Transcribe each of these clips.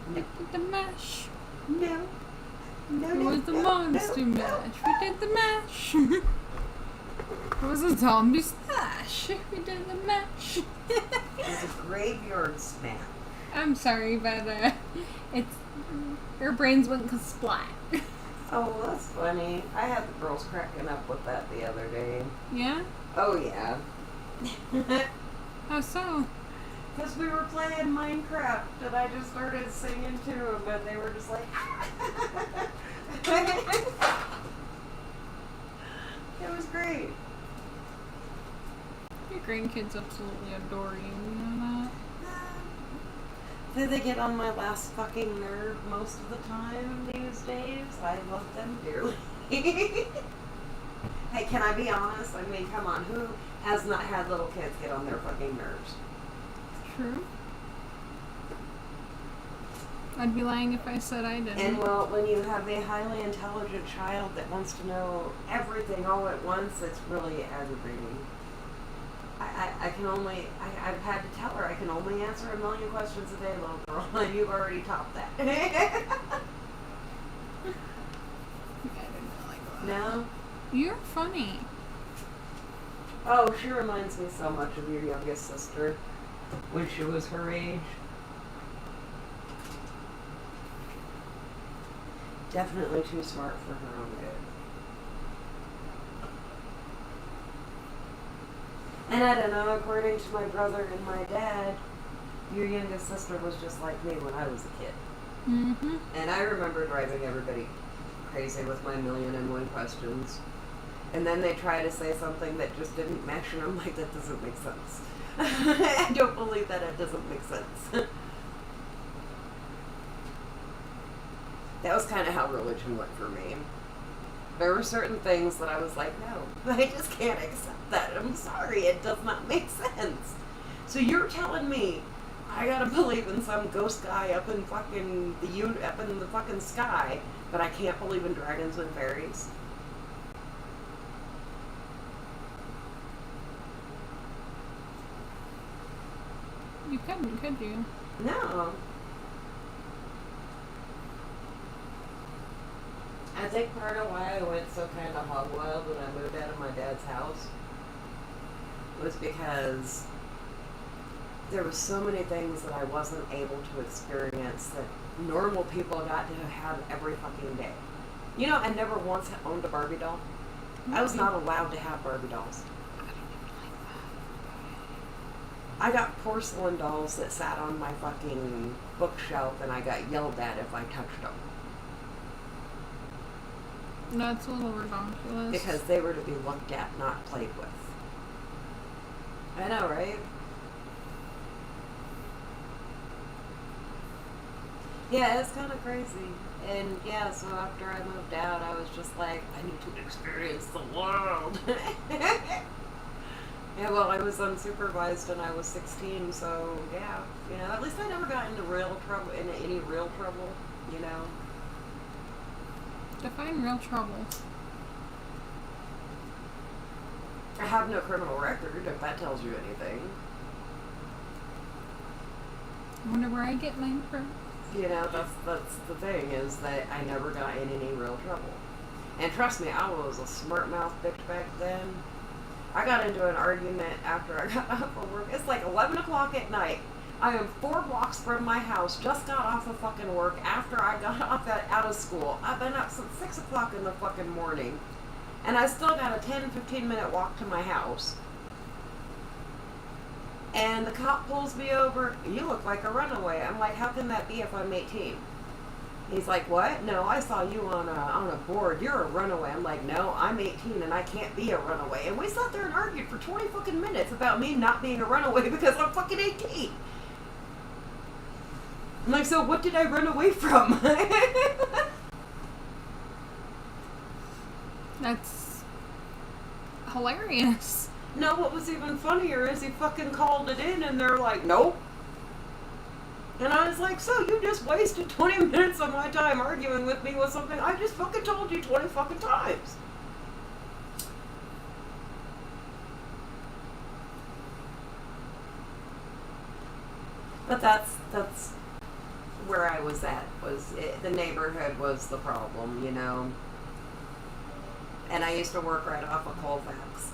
We did the mash. No. It was the monster mash. We did the mash. It was a zombie smash. We did the mash. It was a graveyard smash. I'm sorry, but it's your brains went splat. Oh, that's funny. I had the girls cracking up with that the other day. Yeah? Oh, yeah. How so? Because we were playing Minecraft and I just started singing to them and they were just like... It was great. Your grandkids absolutely adore you, you know that? Do they get on my last fucking nerve most of the time these days? I love them dearly. Hey, can I be honest? I mean, come on. Who has not had little kids get on their fucking nerves? True. I'd be lying if I said I didn't. And well, when you have a highly intelligent child that wants to know everything all at once, it's really aggravating. I can only, I've had to tell her I can only answer 1 million questions a day, little girl, and you've already topped that. Yeah, I didn't like that. No? You're funny. Oh, she reminds me so much of your youngest sister when she was her age. Definitely too smart for her own good. And I don't know, according to my brother and my dad, your youngest sister was just like me when I was a kid. Mm-hmm. And I remember driving everybody crazy with my 1,000,001 questions. And then they try to say something that just didn't mesh, and I'm like, that doesn't make sense. I don't believe that it doesn't make sense. That was kind of how religion went for me. There were certain things that I was like, no, I just can't accept that. I'm sorry, it does not make sense. So you're telling me I gotta believe in some ghost guy up in fucking up in the fucking sky, but I can't believe in dragons and fairies? You couldn't, could you? No. I think part of why I went so kind of hog wild when I moved out of my dad's house was because there were so many things that I wasn't able to experience that normal people got to have every fucking day. You know, I never once owned a Barbie doll. I was not allowed to have Barbie dolls. I got porcelain dolls that sat on my fucking bookshelf and I got yelled at if I touched them. That's a little ridiculous. Because they were to be looked at, not played with. I know, right? Yeah, it's kind of crazy. And yeah, so after I moved out, I was just like, I need to experience the world. Yeah, well, I was unsupervised and I was 16, so yeah, you know, at least I never got into any real trouble, you know. Define real trouble. I have no criminal record, if that tells you anything. I wonder where I get mine from. You know, that's the thing, is that I never got in any real trouble. And trust me, I was a smart mouth bitch back then. I got into an argument after I got off of work. It's like 11 o'clock at night. I am 4 blocks from my house, just got off of fucking work after I got out of school. I've been up since 6 o'clock in the fucking morning. And I still got a 10-15 minute walk to my house. And the cop pulls me over. You look like a runaway. I'm like, how can that be if I'm 18? He's like, what? No, I saw you on a board. You're a runaway. I'm like, no, I'm 18 and I can't be a runaway. And we sat there and argued for 20 fucking minutes about me not being a runaway because I'm fucking 18. I'm like, so what did I run away from? That's hilarious. No, what was even funnier is he fucking called it in and they're like, nope. And I was like, so you just wasted 20 minutes of my time arguing with me with something I just fucking told you 20 fucking times. But that's where I was at. The neighborhood was the problem, you know. And I used to work right off of Colfax.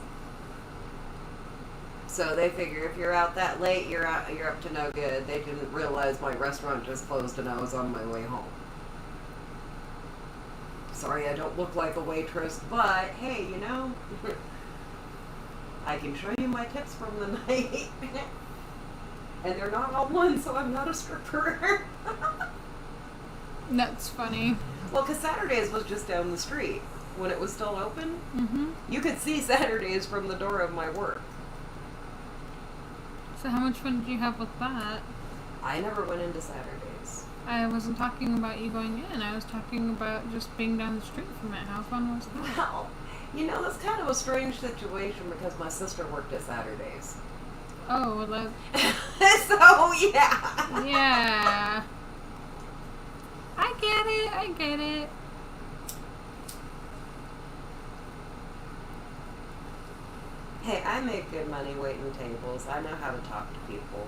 So they figure if you're out that late, you're up to no good. They didn't realize my restaurant just closed and I was on my way home. Sorry, I don't look like a waitress, but hey, you know, I can show you my tips from the night. And they're not all one, so I'm not a stripper. That's funny. Well, because Saturdays was just down the street. When it was still open, Mm-hmm. you could see Saturdays from the door of my work. So how much fun did you have with that? I never went into Saturdays. I wasn't talking about you going in. I was talking about just being down the street from it. How fun was that? Well, you know, that's kind of a strange situation because my sister worked at Saturdays. Oh, well, that... So, yeah. Yeah. I get it. Hey, I make good money waiting tables. I know how to talk to people.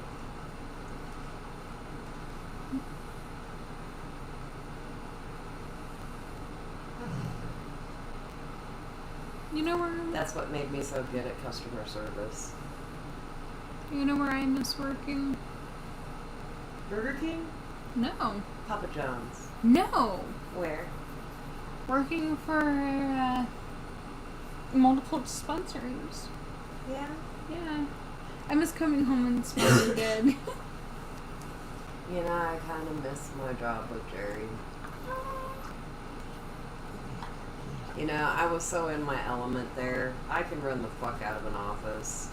You know where... That's what made me so good at customer service. You know where I miss working? Burger King? No. Papa John's. No. Where? Working for, multiple dispensaries. Yeah. Yeah. I miss coming home and smelling good. You know, I kind of miss my job with Jerry. You know, I was so in my element there. I can run the fuck out of an office.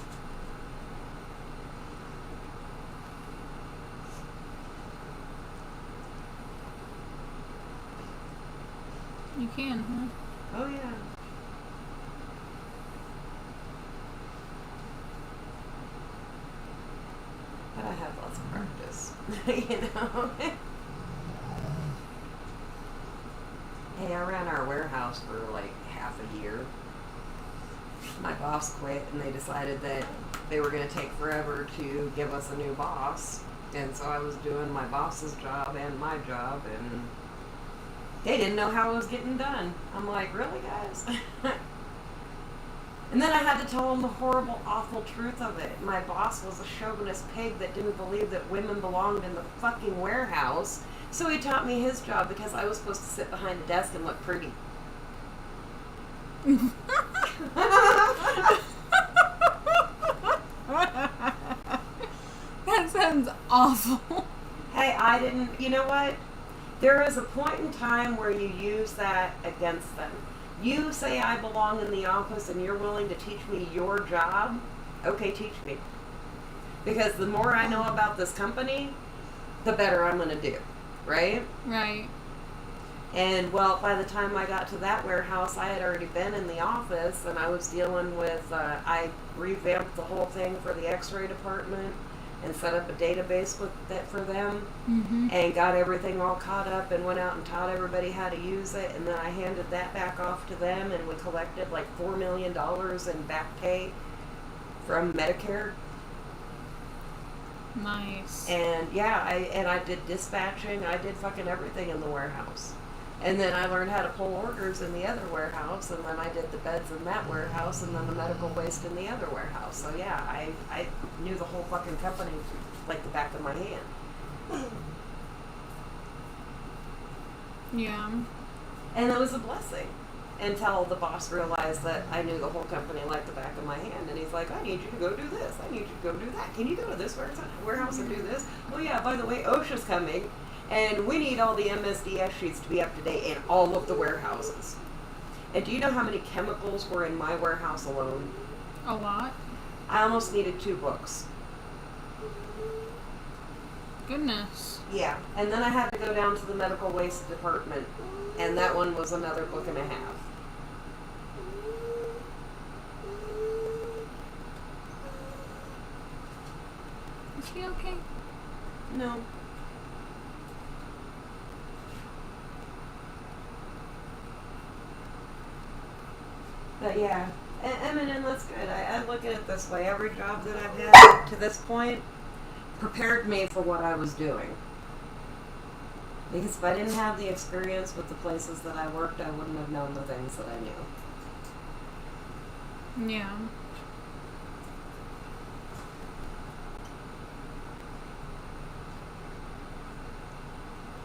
You can, huh? Oh, yeah. But I have lots of practice, you know? Hey, I ran our warehouse for like half a year. My boss quit and they decided that they were going to take forever to give us a new boss. And so I was doing my boss's job and my job, and they didn't know how it was getting done. I'm like, really, guys? And then I had to tell them the horrible, awful truth of it. My boss was a chauvinist pig that didn't believe that women belonged in the fucking warehouse. So he taught me his job because I was supposed to sit behind a desk and look pretty. That sounds awful. Hey, I didn't, you know what? There is a point in time where you use that against them. You say I belong in the office and you're willing to teach me your job. Okay, teach me. Because the more I know about this company, the better I'm going to do. Right? Right. And, well, by the time I got to that warehouse, I had already been in the office and I was dealing with, I revamped the whole thing for the x-ray department and set up a database with that for them, and got everything all caught up and went out and taught everybody how to use it, and then I handed that back off to them, and we collected like $4 million in back pay from Medicare. Nice. And yeah, I did dispatching, I did fucking everything in the warehouse. And then I learned how to pull orders in the other warehouse, and then I did the beds in that warehouse, and then the medical waste in the other warehouse. So yeah, I knew the whole fucking company like the back of my hand. Yeah. And it was a blessing until the boss realized that I knew the whole company like the back of my hand. And he's like, I need you to go do this. I need you to go do that. Can you go to this warehouse and do this? Oh yeah, by the way, OSHA's coming. And we need all the MSDS sheets to be up to date in all of the warehouses. And do you know how many chemicals were in my warehouse alone? A lot. I almost needed 2 books. Goodness. Yeah. And then I had to go down to the medical waste department. And that one was another book and a half. Is she okay? No. But yeah, and that's good. I look at it this way. Every job that I've had to this point prepared me for what I was doing. Because if I didn't have the experience with the places that I worked, I wouldn't have known the things that I knew. Yeah.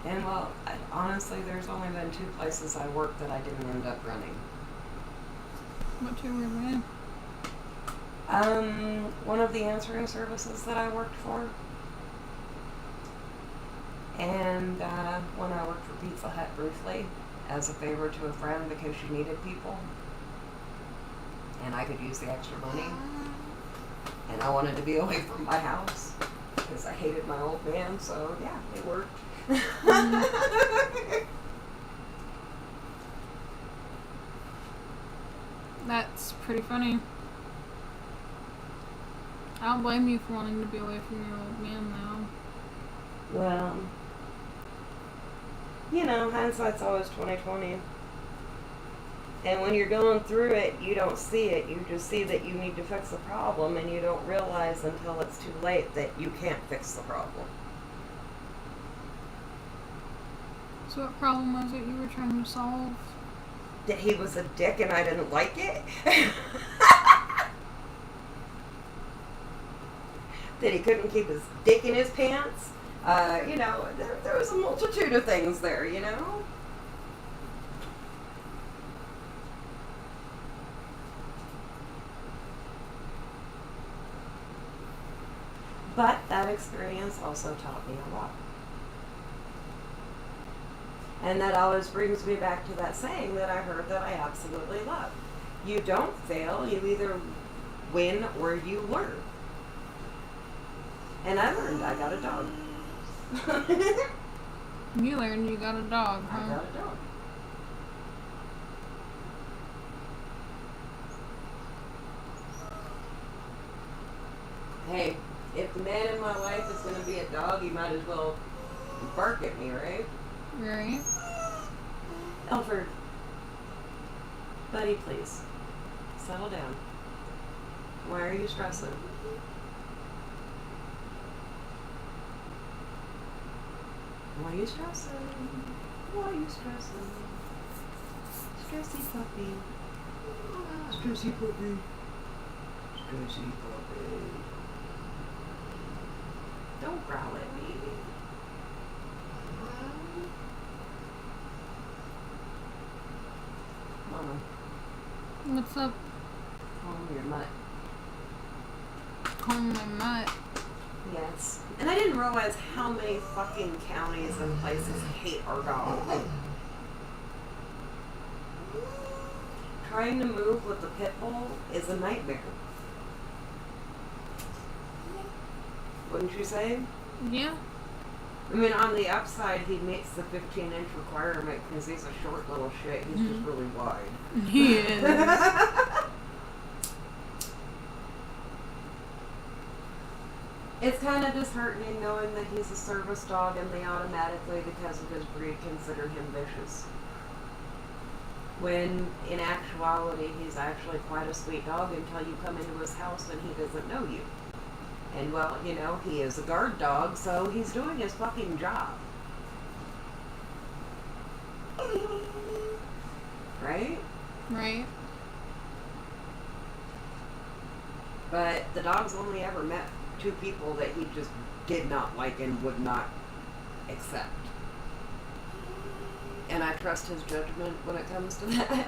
And well, honestly, there's only been 2 places I worked that I didn't end up running. What two were they? One of the answering services that I worked for. And when I worked for Pizza Hut briefly, as a favor to a friend because she needed people. And I could use the extra money. And I wanted to be away from my house because I hated my old man, so yeah, it worked. That's pretty funny. I don't blame you for wanting to be away from your old man, though. Well, you know, hindsight's always 20/20. And when you're going through it, you don't see it. You just see that you need to fix the problem, and you don't realize until it's too late that you can't fix the problem. So what problem was it you were trying to solve? That he was a dick and I didn't like it. That he couldn't keep his dick in his pants. You know, there was a multitude of things there, you know? But that experience also taught me a lot. And that always brings me back to that saying that I heard that I absolutely love. You don't fail, you either win or you learn. And I learned I got a dog. You learned you got a dog, huh? I got a dog. Hey, if the man in my life is going to be a dog, you might as well bark at me, right? Right. Alfred, buddy, please, settle down. Why are you stressing? Why are you stressing? Why are you stressing? Stressy puppy. Stressy puppy. Stressy puppy. Don't growl at me. Mama, What's up? calm your mutt. Calm my mutt. Yes. And I didn't realize how many fucking counties and places hate our dog. Trying to move with the pit bull is a nightmare. Wouldn't you say? Yeah. I mean, on the upside, he meets the 15-inch requirement because he's a short little shit. He's just really wide. He is. It's kind of disheartening knowing that he's a service dog and they automatically, because of his breed, consider him vicious. When, in actuality, he's actually quite a sweet dog until you come into his house and he doesn't know you. And, well, you know, he is a guard dog, so he's doing his fucking job. Right? Right. But the dog's only ever met 2 people that he just did not like and would not accept. And I trust his judgment when it comes to that.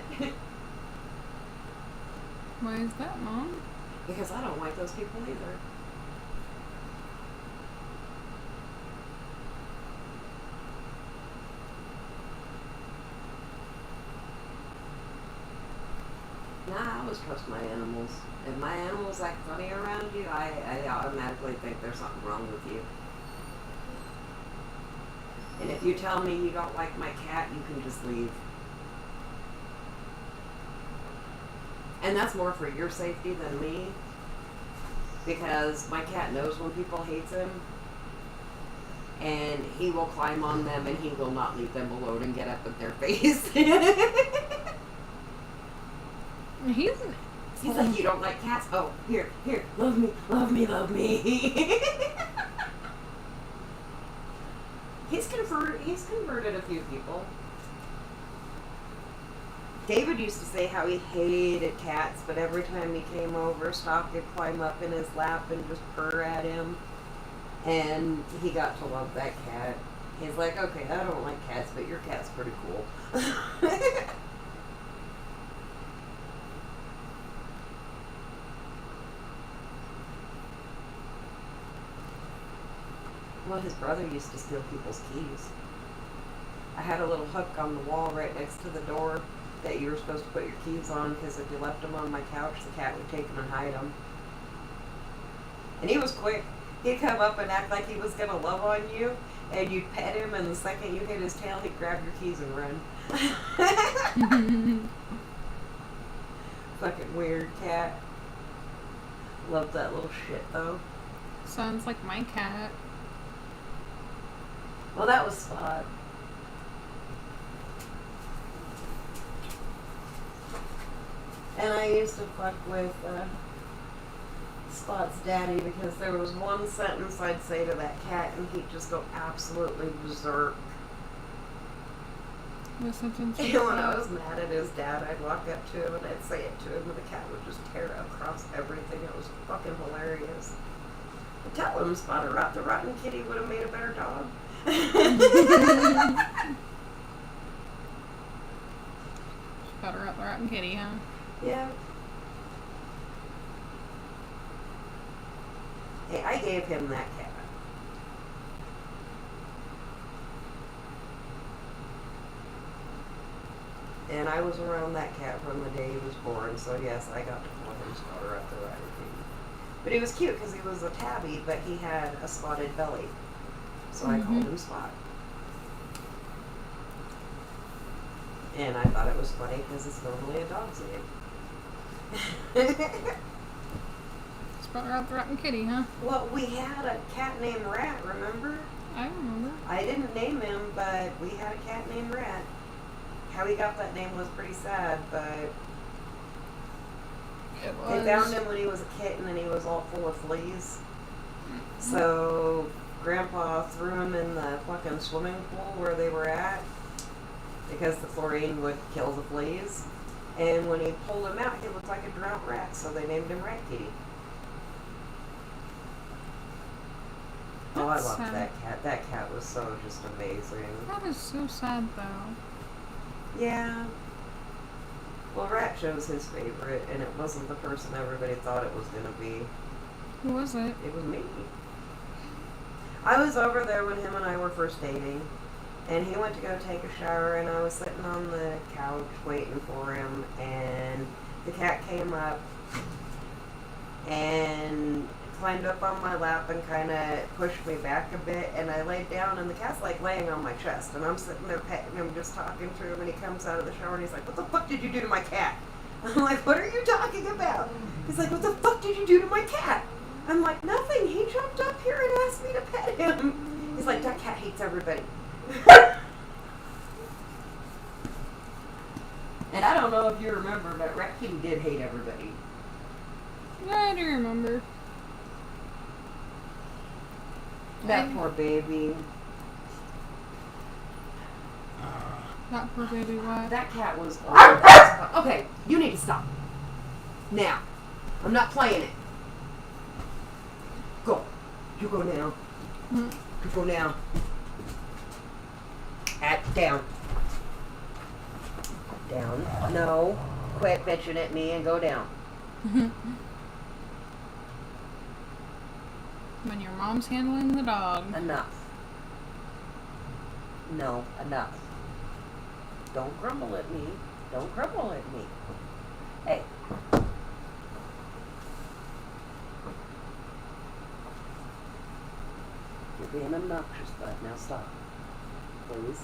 Why is that, Mom? Because I don't like those people either. Nah, I always trust my animals. If my animals act funny around you, I automatically think there's something wrong with you. And if you tell me you don't like my cat, you can just leave. And that's more for your safety than me. Because my cat knows when people hate him. And he will climb on them and he will not leave them alone and get up in their face. He's like, you don't like cats? Oh, here, love me, love me, love me. He's converted a few people. David used to say how he hated cats, but every time he came over, Stock would climb up in his lap and just purr at him. And he got to love that cat. He's like, okay, I don't like cats, but your cat's pretty cool. Well, his brother used to steal people's keys. I had a little hook on the wall right next to the door that you were supposed to put your keys on, because if you left them on my couch, the cat would take them and hide them. And he was quick. He'd come up and act like he was going to love on you, and you'd pet him, and the second you hit his tail, he'd grab your keys and run. Fucking weird cat. Love that little shit, though. Sounds like my cat. Well, that was Spot. And I used to fuck with Spot's daddy, because there was one sentence I'd say to that cat and he'd just go absolutely berserk. What sentence? And when I was mad at his dad, I'd walk up to him and I'd say it to him, and the cat would just tear across everything. It was fucking hilarious. I'd tell him, Spot, the rotten kitty would have made a better dog. Better up the rotten kitty, huh? Yeah. Hey, I gave him that cat. And I was around that cat from the day he was born, so yes, I got to call him Spotter up the Rotten Kitty. But he was cute because he was a tabby, but he had a spotted belly. So I called him Spot. And I thought it was funny because it's normally a dog's name. Spot out the rotten kitty, huh? Well, we had a cat named Rat, remember? I remember. I didn't name him, but we had a cat named Rat. How he got that name was pretty sad, but they found him when he was a kitten and he was all full of fleas. So Grandpa threw him in the fucking swimming pool where they were at because the chlorine would kill the fleas. And when he pulled him out, he looked like a drowned rat, so they named him Rat Kitty. Oh, I loved that cat. That cat was so just amazing. That is so sad, though. Yeah. Well, Rat chose his favorite, and it wasn't the person everybody thought it was going to be. Who was it? It was me. I was over there when him and I were first dating, and he went to go take a shower, and I was sitting on the couch waiting for him, and the cat came up and climbed up on my lap and kind of pushed me back a bit, and I laid down, and the cat's like laying on my chest, and I'm sitting there petting him, just talking to him, and he comes out of the shower and he's like, "What the fuck did you do to my cat?" I'm like, "What are you talking about?" He's like, "What the fuck did you do to my cat?" I'm like, "Nothing, he jumped up here and asked me to pet him." He's like, "That cat hates everybody." And I don't know if you remember, but Rat Kitty did hate everybody. Yeah, I do remember. That poor baby. That poor baby, what? That cat was old as fuck. Okay, you need to stop. Now. I'm not playing it. Go. You go now. You go now. Down. Down. No. Quit bitching at me and go down. When your mom's handling the dog. Enough. No, enough. Don't grumble at me. Don't grumble at me. Hey. You're being obnoxious, bud. Now stop. Please.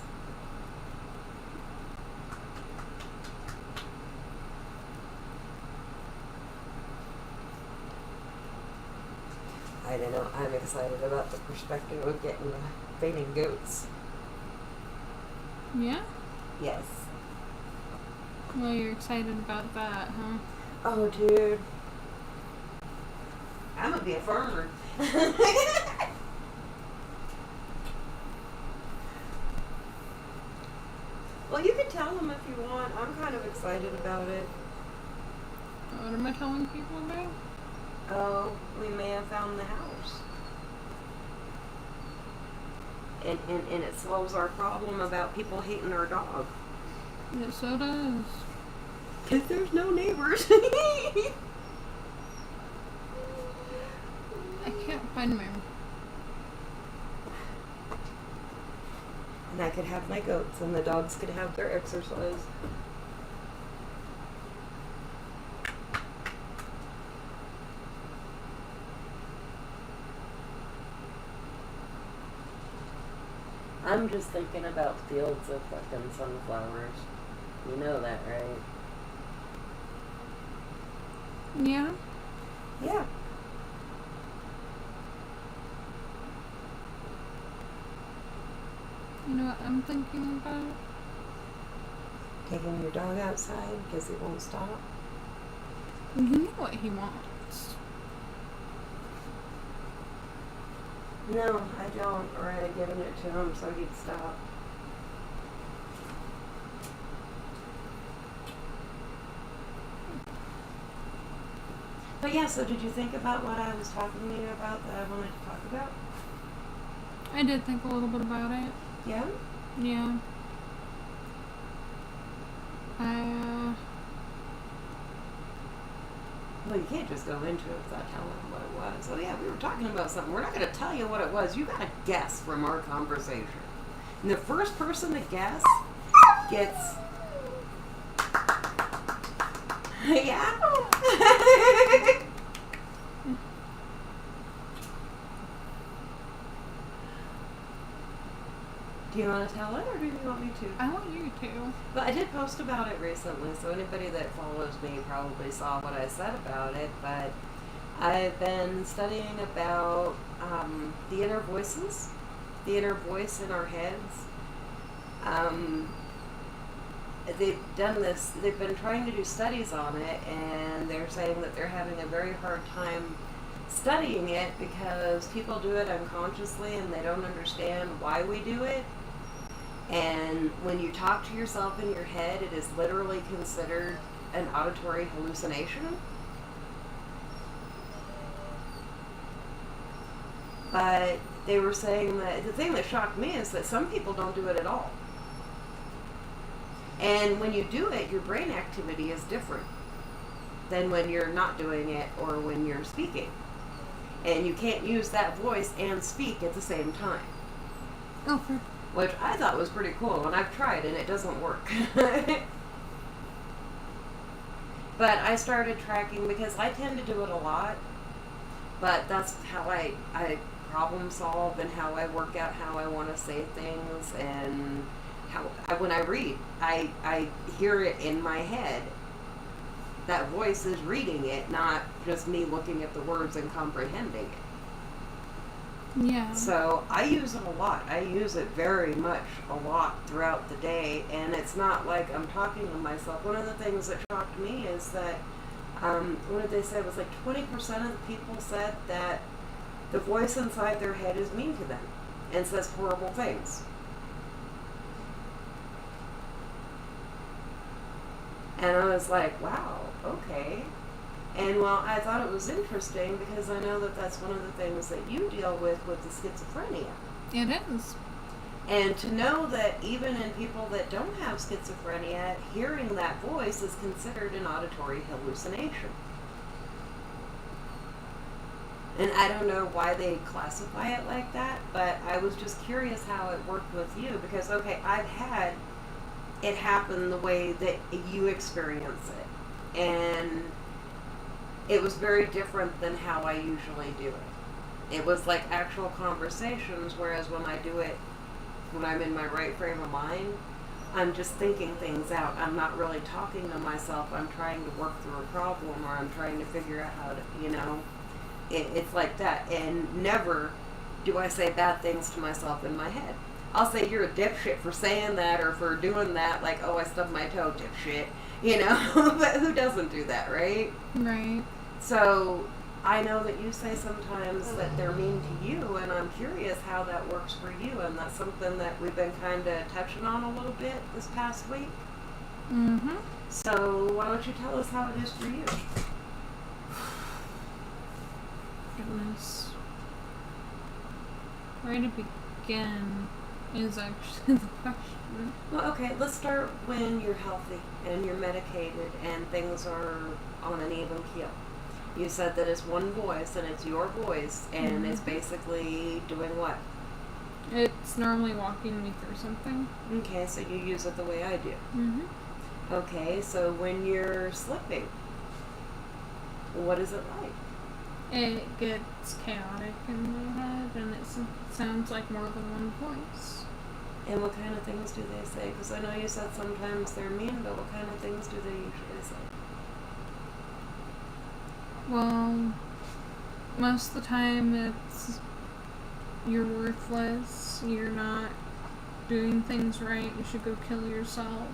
I don't know. I'm excited about the perspective of getting fainting goats. Yeah? Yes. Well, you're excited about that, huh? Oh, dude. I'm gonna be a farmer. Well, you can tell them if you want. I'm kind of excited about it. What am I telling people about? Oh, we may have found the house. And it solves our problem about people hating our dog. It so does. Because there's no neighbors. I can't find my... And I could have my goats, and the dogs could have their exercise. I'm just thinking about fields of fucking sunflowers. You know that, right? Yeah? Yeah. You know what I'm thinking about? Taking your dog outside because he won't stop. You know what he wants. No, I don't. Or I'd have given it to him so he'd stop. But yeah, so did you think about what I was talking to you about that I wanted to talk about? I did think a little bit about it. Yeah? Yeah. Well, you can't just go into it without telling them what it was. So yeah, we were talking about something. We're not going to tell you what it was. You got to guess from our conversation. And the first person to guess gets... Yeah? Do you want to tell it, or do you want me to? I want you to. Well, I did post about it recently, so anybody that follows me probably saw what I said about it, but I've been studying about the inner voices, the inner voice in our heads. They've done this, they've been trying to do studies on it, and they're saying that they're having a very hard time studying it because people do it unconsciously and they don't understand why we do it. And when you talk to yourself in your head, it is literally considered an auditory hallucination. But they were saying that the thing that shocked me is that some people don't do it at all. And when you do it, your brain activity is different than when you're not doing it or when you're speaking. And you can't use that voice and speak at the same time. Oh, for... Which I thought was pretty cool, and I've tried and it doesn't work. But I started tracking because I tend to do it a lot, but that's how I problem solve and how I work out how I want to say things, and how when I read, I hear it in my head. That voice is reading it, not just me looking at the words and comprehending it. Yeah. So I use it a lot. I use it very much a lot throughout the day, and it's not like I'm talking to myself. One of the things that shocked me is that, what did they say? It was like 20% of the people said that the voice inside their head is mean to them and says horrible things. And I was like, wow, okay. And well, I thought it was interesting because I know that that's one of the things that you deal with the schizophrenia. It is. And to know that even in people that don't have schizophrenia, hearing that voice is considered an auditory hallucination. And I don't know why they classify it like that, but I was just curious how it worked with you because, okay, I've had it happen the way that you experience it. And it was very different than how I usually do it. It was like actual conversations, whereas when I do it, when I'm in my right frame of mind, I'm just thinking things out. I'm not really talking to myself. I'm trying to work through a problem, or I'm trying to figure out how to, it's like that. And never do I say bad things to myself in my head. I'll say, you're a dipshit for saying that or for doing that, like, oh, I stubbed my toe, dipshit. But who doesn't do that, right? Right. So I know that you say sometimes that they're mean to you, and I'm curious how that works for you, and that's something that we've been kind of touching on a little bit this past week. Mm-hmm. So why don't you tell us how it is for you? Goodness. Where to begin is actually the question. Well, okay, let's start when you're healthy and you're medicated and things are on an even keel. You said that it's one voice and it's your voice and it's basically doing what? It's normally walking me through something. Okay, so you use it the way I do. Mm-hmm. Okay, so when you're slipping, what is it like? It gets chaotic in my head, and it sounds like more than one voice. And what kind of things do they say? Because I know you said sometimes they're mean, but what kind of things do they usually say? Well, most of the time it's you're worthless, you're not doing things right, you should go kill yourself.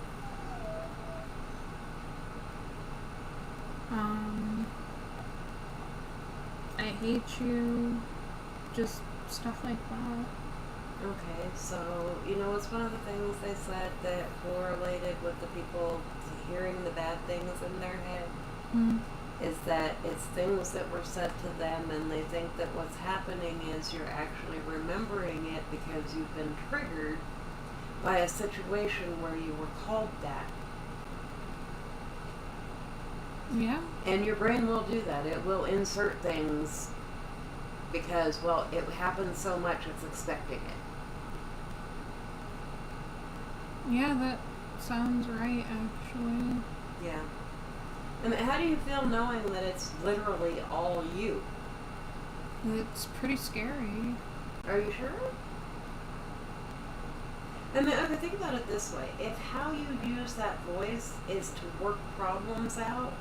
I hate you, just stuff like that. Okay, so, you know, it's one of the things they said that correlated with the people hearing the bad things in their head, is that it's things that were said to them and they think that what's happening is you're actually remembering it because you've been triggered by a situation where you were called that. Yeah. And your brain will do that. It will insert things because, well, it happens so much it's expecting it. Yeah, that sounds right, actually. Yeah. And how do you feel knowing that it's literally all you? It's pretty scary. Are you sure? I mean, okay, think about it this way. If how you use that voice is to work problems out,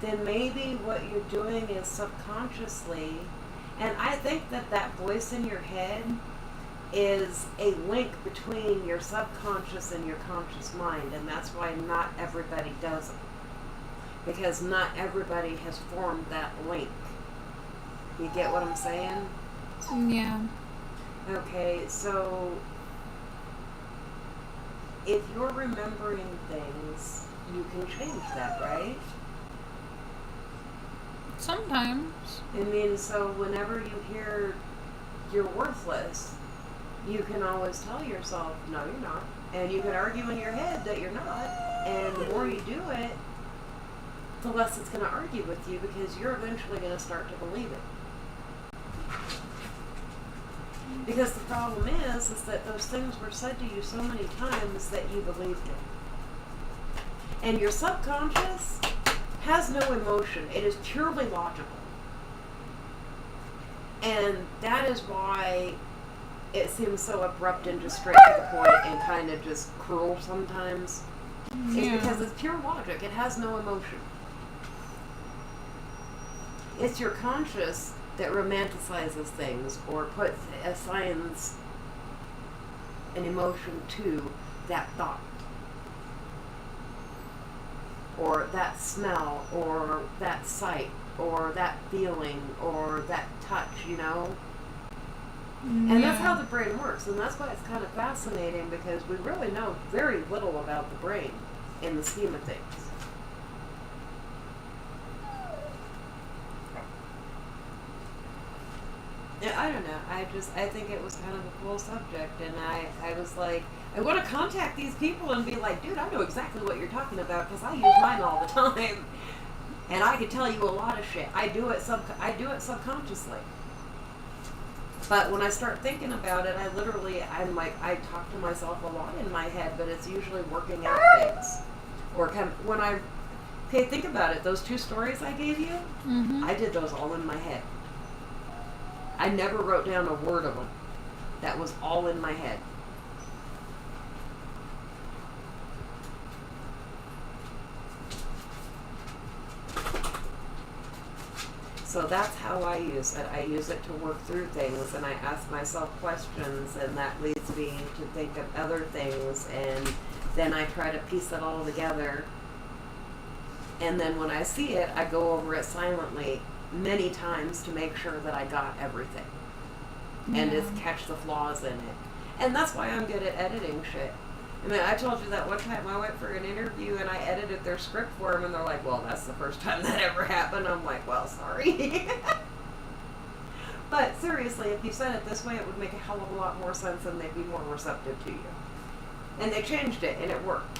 then maybe what you're doing is subconsciously, and I think that that voice in your head is a link between your subconscious and your conscious mind, and that's why not everybody does it. Because not everybody has formed that link. You get what I'm saying? Yeah. Okay, so if you're remembering things, you can change that, right? Sometimes. I mean, so whenever you hear you're worthless, you can always tell yourself, no, you're not. And you can argue in your head that you're not. And the more you do it, the less it's going to argue with you because you're eventually going to start to believe it. Because the problem is that those things were said to you so many times that you believed it. And your subconscious has no emotion. It is purely logical. And that is why it seems so abrupt and just straight to the point and kind of just cruel sometimes. Yeah. It's because it's pure logic. It has no emotion. It's your conscious that romanticizes things or assigns an emotion to that thought, or that smell, or that sight, or that feeling, or that touch, you know? And that's how the brain works, and that's why it's kind of fascinating because we really know very little about the brain in the scheme of things. Yeah, I don't know. I think it was kind of a cool subject, and I was like, I want to contact these people and be like, dude, I know exactly what you're talking about because I use mine all the time, and I can tell you a lot of shit. I do it subconsciously. But when I start thinking about it, I'm like, I talk to myself a lot in my head, but it's usually working out things. Or think about it. Those 2 stories I gave you, I did those all in my head. I never wrote down a word of them. That was all in my head. So that's how I use it. I use it to work through things, and I ask myself questions, and that leads me to think of other things, and then I try to piece it all together. And then when I see it, I go over it silently many times to make sure that I got everything and just catch the flaws in it. And that's why I'm good at editing shit. I mean, I told you that one time I went for an interview and I edited their script for them, and they're like, well, that's the first time that ever happened. I'm like, well, sorry. But seriously, if you said it this way, it would make a hell of a lot more sense and they'd be more receptive to you. And they changed it and it worked.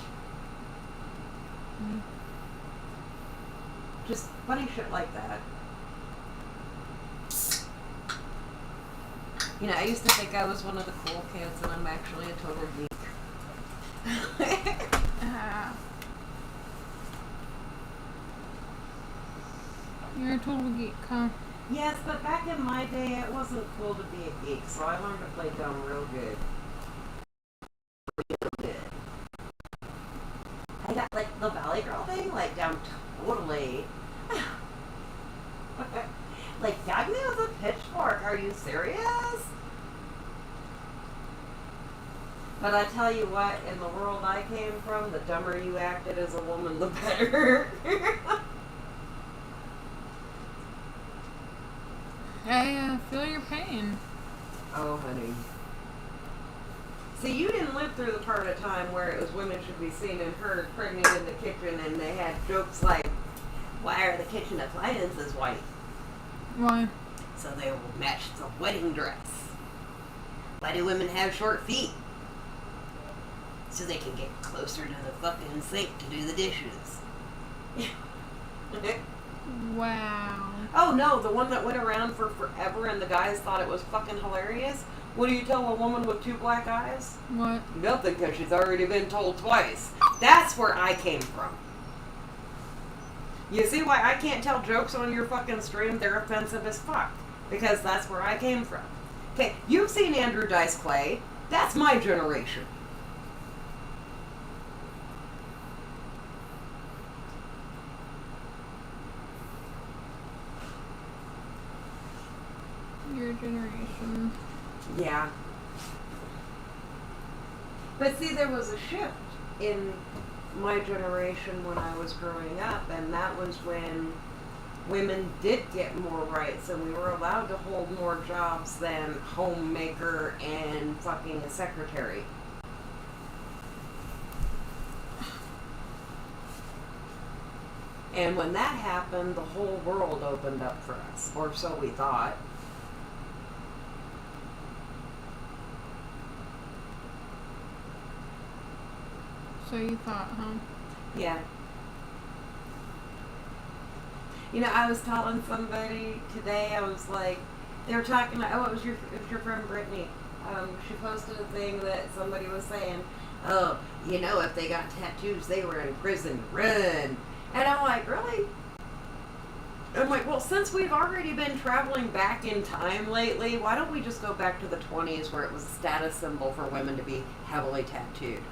Mm. Just funny shit like that. You know, I used to think I was one of the cool kids, and I'm actually a total geek. You're a total geek, huh? Yes, but back in my day, it wasn't cool to be a geek, so I learned to play dumb real good. I got, like, the Valley Girl thing, like, down totally. Like, gag me with a pitchfork, are you serious? But I tell you what, in the world I came from, the dumber you acted as a woman, the better. I feel your pain. Oh, honey. See, you didn't live through the part of time where it was women should be seen and heard pregnant in the kitchen, and they had jokes like, why are the kitchen appliances white? Why? So they will match the wedding dress. Why do women have short feet? So they can get closer to the fucking sink to do the dishes. Wow. Oh no, the one that went around for forever and the guys thought it was fucking hilarious? What do you tell a woman with 2 black eyes? What? Nothing, because she's already been told twice. That's where I came from. You see why I can't tell jokes on your fucking stream? They're offensive as fuck. Because that's where I came from. Okay, you've seen Andrew Dice Clay. That's my generation. Your generation. Yeah. But see, there was a shift in my generation when I was growing up, and that was when women did get more rights and we were allowed to hold more jobs than homemaker and fucking a secretary. And when that happened, the whole world opened up for us, or so we thought. So you thought, huh? Yeah. You know, I was telling somebody today, I was like, they were talking, oh, it was your friend Brittany. She posted a thing that somebody was saying, oh, you know, if they got tattoos, they were in prison, run. And I'm like, really? I'm like, well, since we've already been traveling back in time lately, why don't we just go back to the 20s where it was a status symbol for women to be heavily tattooed?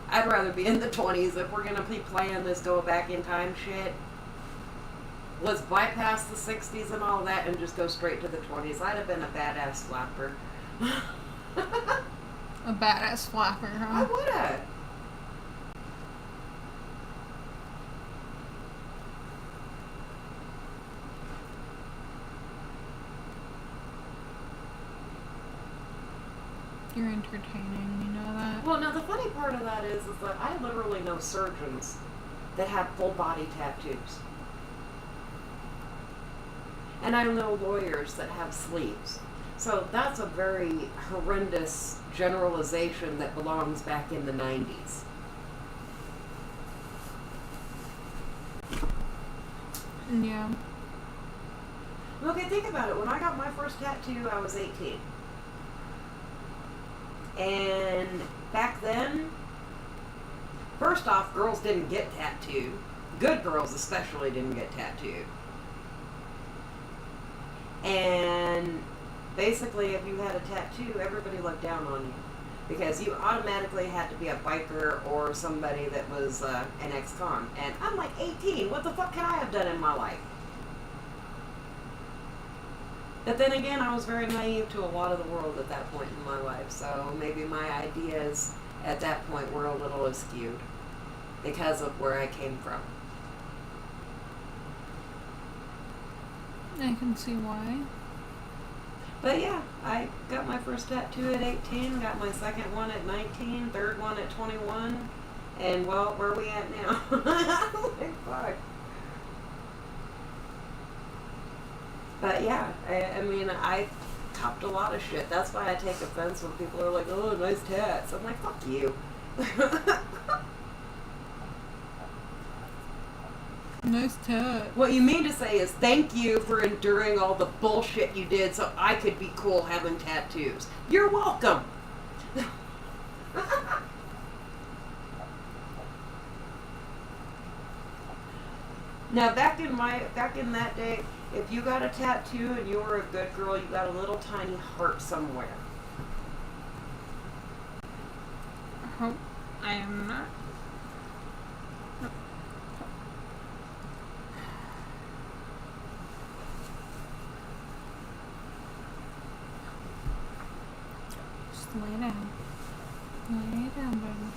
I'd rather be in the 20s if we're going to be playing this go back in time shit. Let's bypass the 60s and all that and just go straight to the 20s. I'd have been a badass flapper. A badass flapper, huh? I would have. You're entertaining, you know that? Well, now the funny part of that is that I literally know surgeons that have full body tattoos. And I know lawyers that have sleeves. So that's a very horrendous generalization that belongs back in the 90s. Yeah. Okay, think about it. When I got my first tattoo, I was 18. And back then, first off, girls didn't get tattooed. Good girls especially didn't get tattooed. And basically, if you had a tattoo, everybody looked down on you. Because you automatically had to be a biker or somebody that was an ex-con. And I'm like 18, what the fuck can I have done in my life? But then again, I was very naive to a lot of the world at that point in my life. So maybe my ideas at that point were a little askewed because of where I came from. I can see why. But yeah, I got my first tattoo at 18, got my second one at 19, third one at 21, and well, where are we at now? Like, fuck. But yeah, I mean, I copped a lot of shit. That's why I take offense when people are like, oh, nice tats. I'm like, fuck you. Nice tat. What you mean to say is thank you for enduring all the bullshit you did so I could be cool having tattoos. You're welcome. Now back in that day, if you got a tattoo and you were a good girl, you got a little tiny heart somewhere. Hope I am not. Just lay down. Lay down, baby.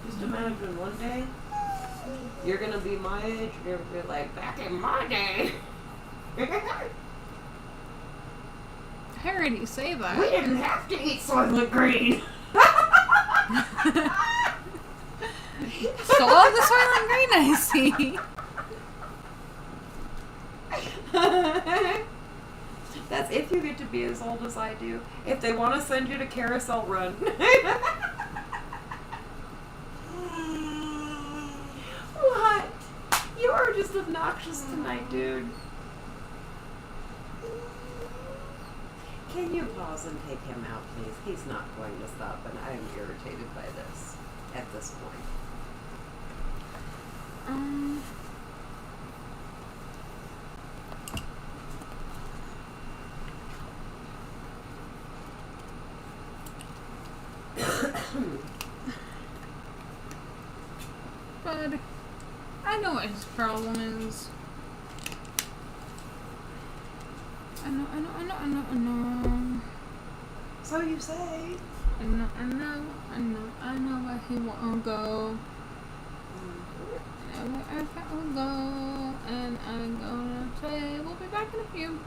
Just imagine one day you're gonna be my age and you're gonna be like, back in my day. I already say that. We didn't have to eat Soylent Green. So all the Soylent Green I see. That's if you get to be as old as I do. If they want to send you to Carousel, run. What? You are just obnoxious tonight, dude. Can you pause and take him out, please? He's not going to stop, and I'm irritated by this at this point. But I know what his problem is. I know. So you say. I know where he won't go. I know where I will go. And I'm gonna say we'll be back in a few.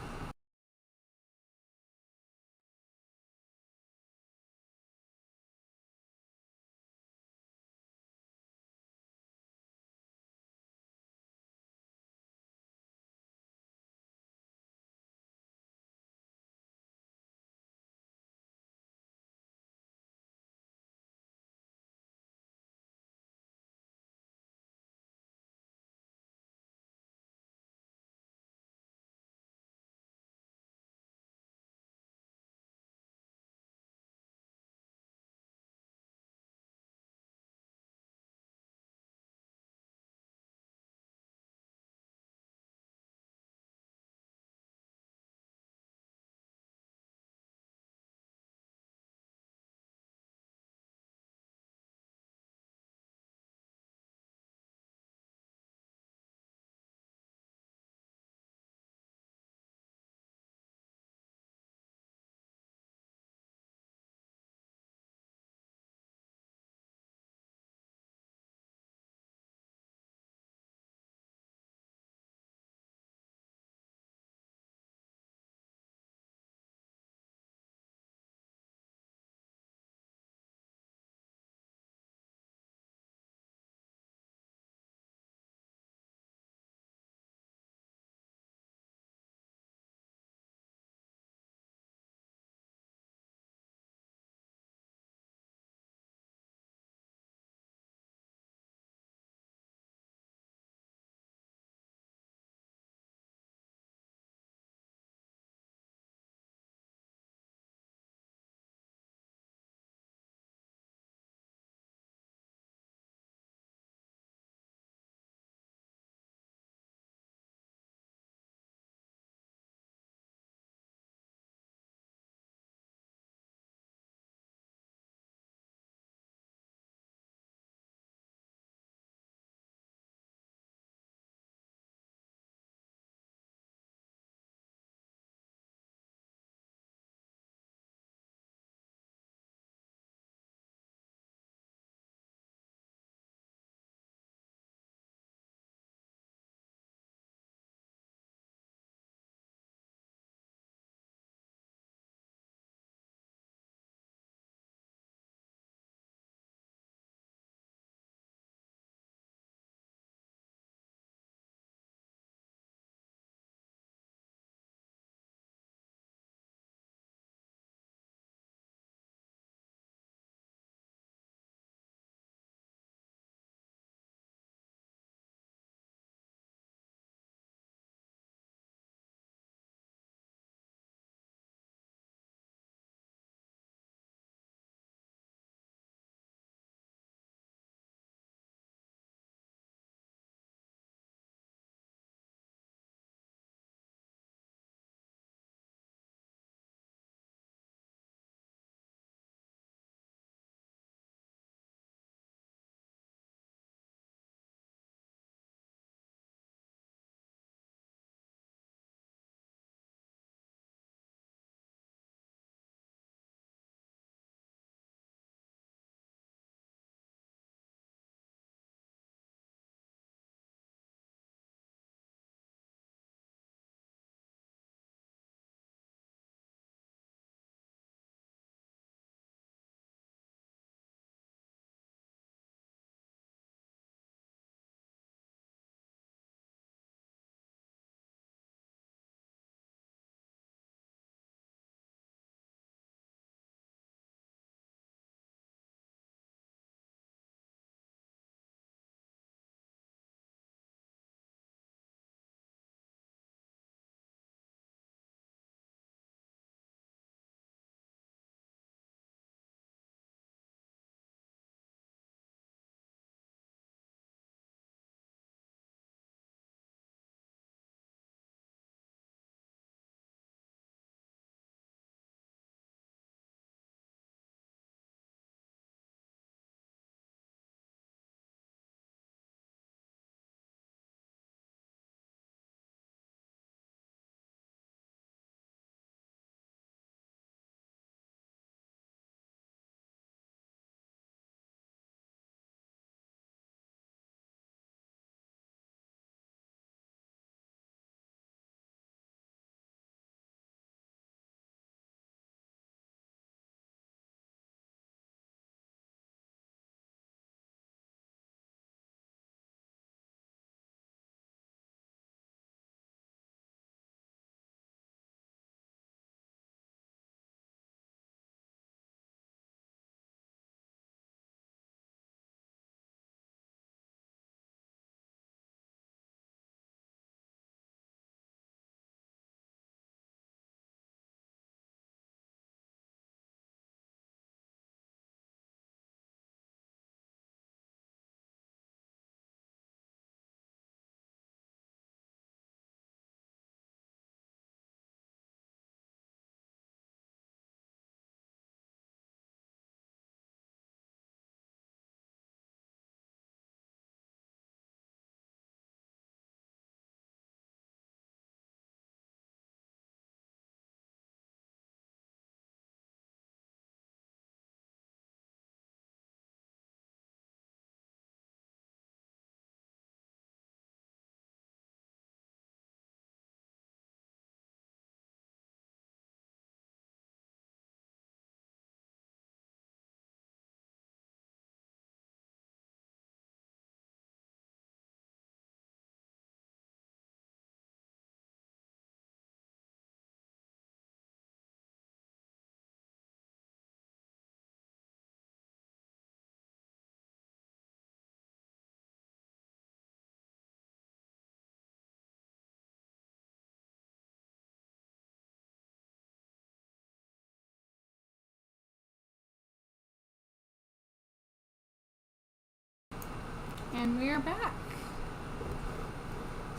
And we are back.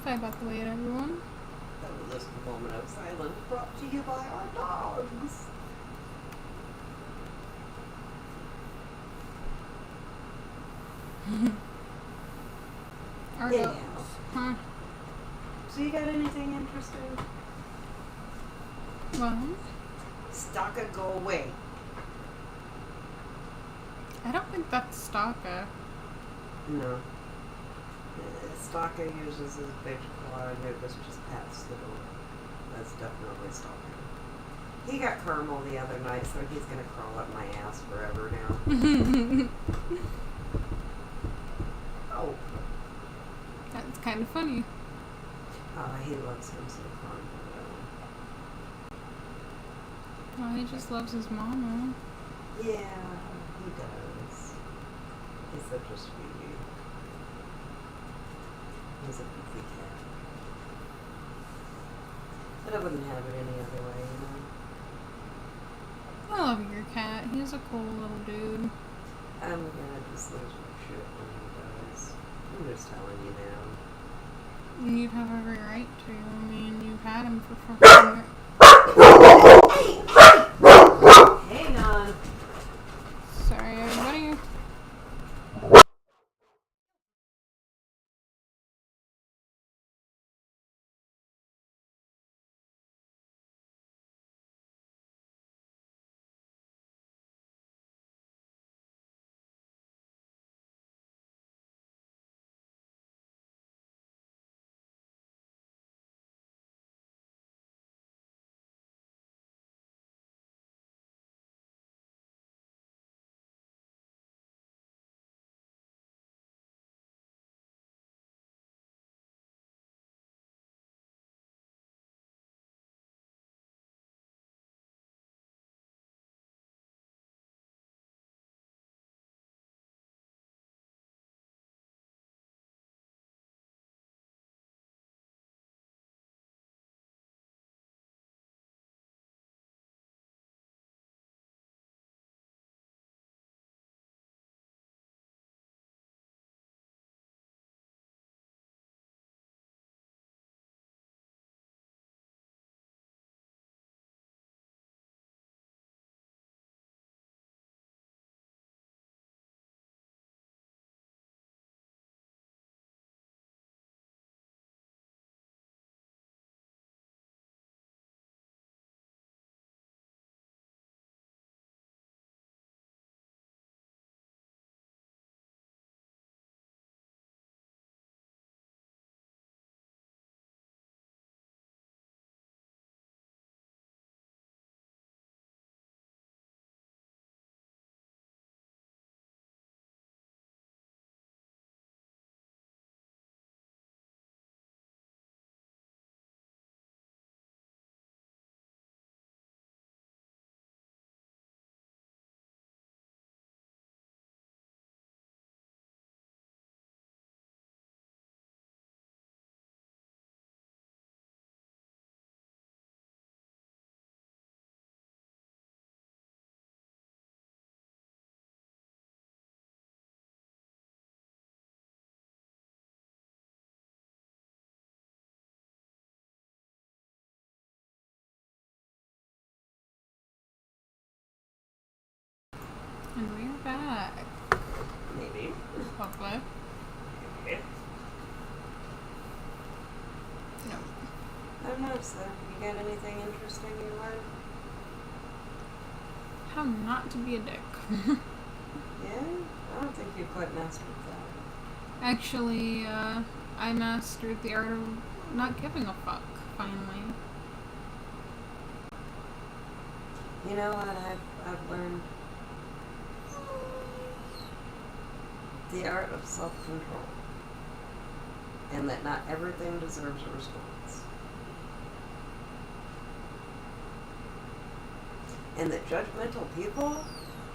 Sorry about the wait, everyone. That was just a moment of silence brought to you by our dogs. Our Yeah. dogs. Huh? So you got anything interesting? Well, Stalker, go away. I don't think that's Stalker. No. Stalker uses his big claw and it was just past the door. That's definitely Stalker. He got caramel the other night, so he's gonna crawl up my ass forever now. Oh. That's kind of funny. Oh, he loves him some caramel though. Oh, he just loves his mama. Yeah, he does. He's such a sweetie. He's a goofy cat. But I wouldn't have it any other way, you know? I love your cat. He's a cool little dude. I'm gonna just lose my shit when he dies. I'm just telling you now. You'd have every right to. I mean, you've had him for fucking Hang on. Sorry, everybody. And we're back. Maybe. Hopefully. No. I don't know, so you got anything interesting you learned? How not to be a dick. Yeah? I don't think you quite mastered that. Actually, I mastered the art of not giving a fuck, finally. You know what I've learned? The art of self-control. And that not everything deserves a response. And that judgmental people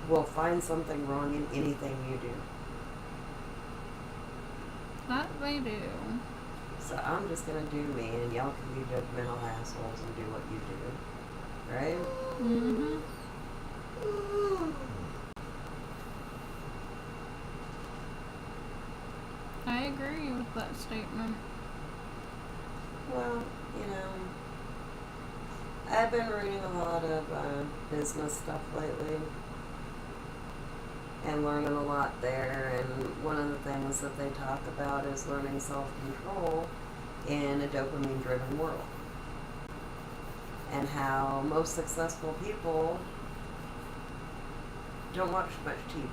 will find something wrong in anything you do. That they do. So I'm just gonna do me, and y'all can be judgmental assholes and do what you do. Right? Mm-hmm. I agree with that statement. Well, you know, I've been reading a lot of business stuff lately and learning a lot there. And one of the things that they talk about is learning self-control in a dopamine-driven world. And how most successful people don't watch much TV.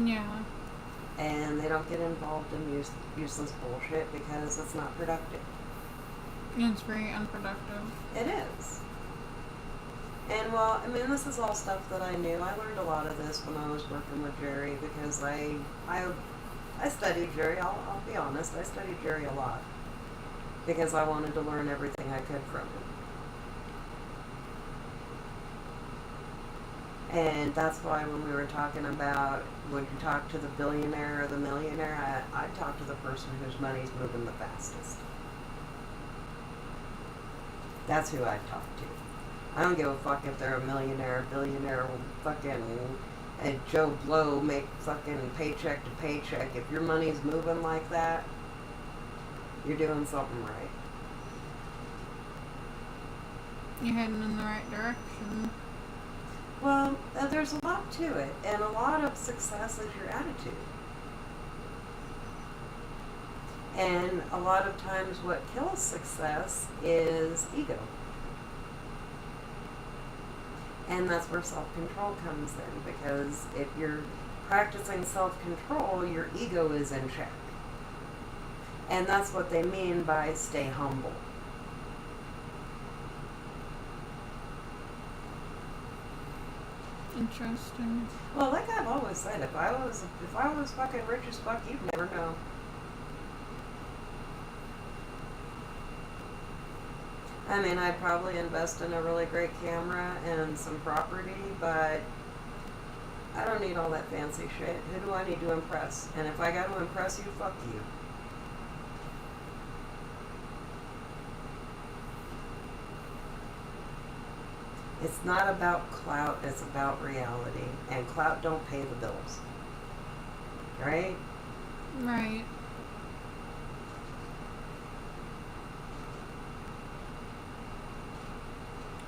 Yeah. And they don't get involved in useless bullshit because it's not productive. It's very unproductive. It is. And well, I mean, this is all stuff that I knew. I learned a lot of this when I was working with Jerry because I studied Jerry. I'll be honest, I studied Jerry a lot because I wanted to learn everything I could from him. And that's why when we were talking about would you talk to the billionaire or the millionaire, I'd talk to the person whose money's moving the fastest. That's who I'd talk to. I don't give a fuck if they're a millionaire, a billionaire, fucking a Joe Blow make fucking paycheck to paycheck. If your money's moving like that, you're doing something right. You're heading in the right direction. Well, there's a lot to it, and a lot of success is your attitude. And a lot of times what kills success is ego. And that's where self-control comes in, because if you're practicing self-control, your ego is in check. And that's what they mean by stay humble. Interesting. Well, like I've always said, if I was fucking rich as fuck, you'd never know. I mean, I'd probably invest in a really great camera and some property, but I don't need all that fancy shit. Who do I need to impress? And if I got to impress you, fuck you. It's not about clout, it's about reality. And clout don't pay the bills. Right? Right.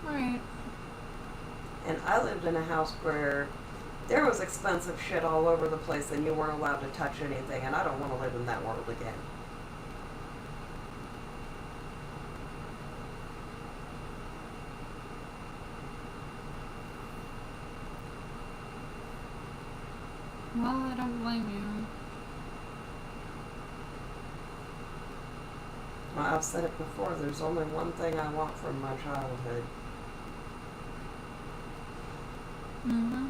Right. And I lived in a house where there was expensive shit all over the place and you weren't allowed to touch anything, and I don't want to live in that world again. Well, I don't blame you. Well, I've said it before, there's only one thing I want from my childhood. Mm-hmm.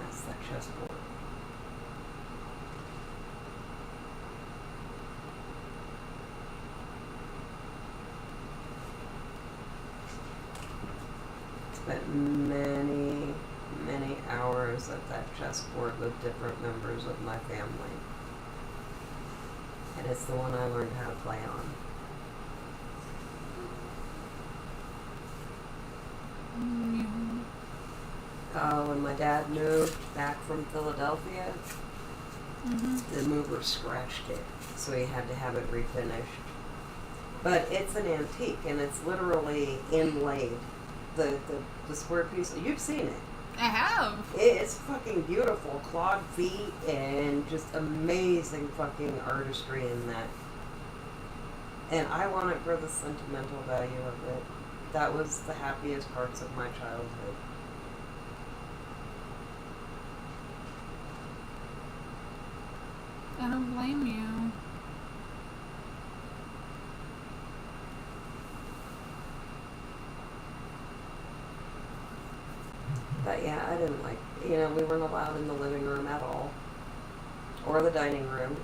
That's that chessboard. Spent many, many hours at that chessboard with different members of my family. And it's the one I learned how to play on. When my dad moved back from Philadelphia, the mover scratched it, so he had to have it refinished. But it's an antique, and it's literally inlaid. The square piece, you've seen it. I have. It's fucking beautiful, clawed feet, and just amazing fucking artistry in that. And I want it for the sentimental value of it. That was the happiest parts of my childhood. I don't blame you. But yeah, I didn't like, we weren't allowed in the living room at all. Or the dining room.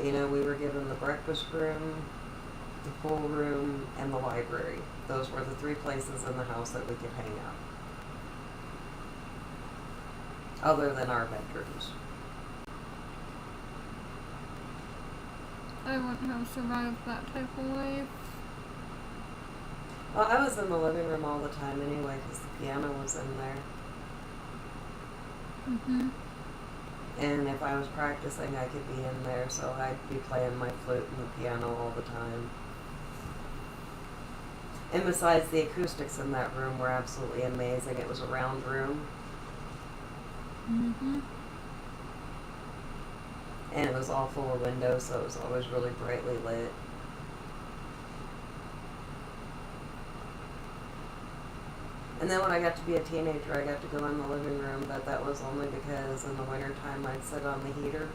We were given the breakfast room, the pool room, and the library. Those were the 3 places in the house that we could hang out. Other than our bedrooms. I wouldn't have survived that type of life. Well, I was in the living room all the time anyway because the piano was in there. Mhm. And if I was practicing, I could be in there, so I'd be playing my flute and the piano all the time. And besides, the acoustics in that room were absolutely amazing. It was a round room, Mhm. and it was all full of windows, so it was always really brightly lit. And then when I got to be a teenager, I got to go in the living room, but that was only because in the wintertime I'd sit on the heater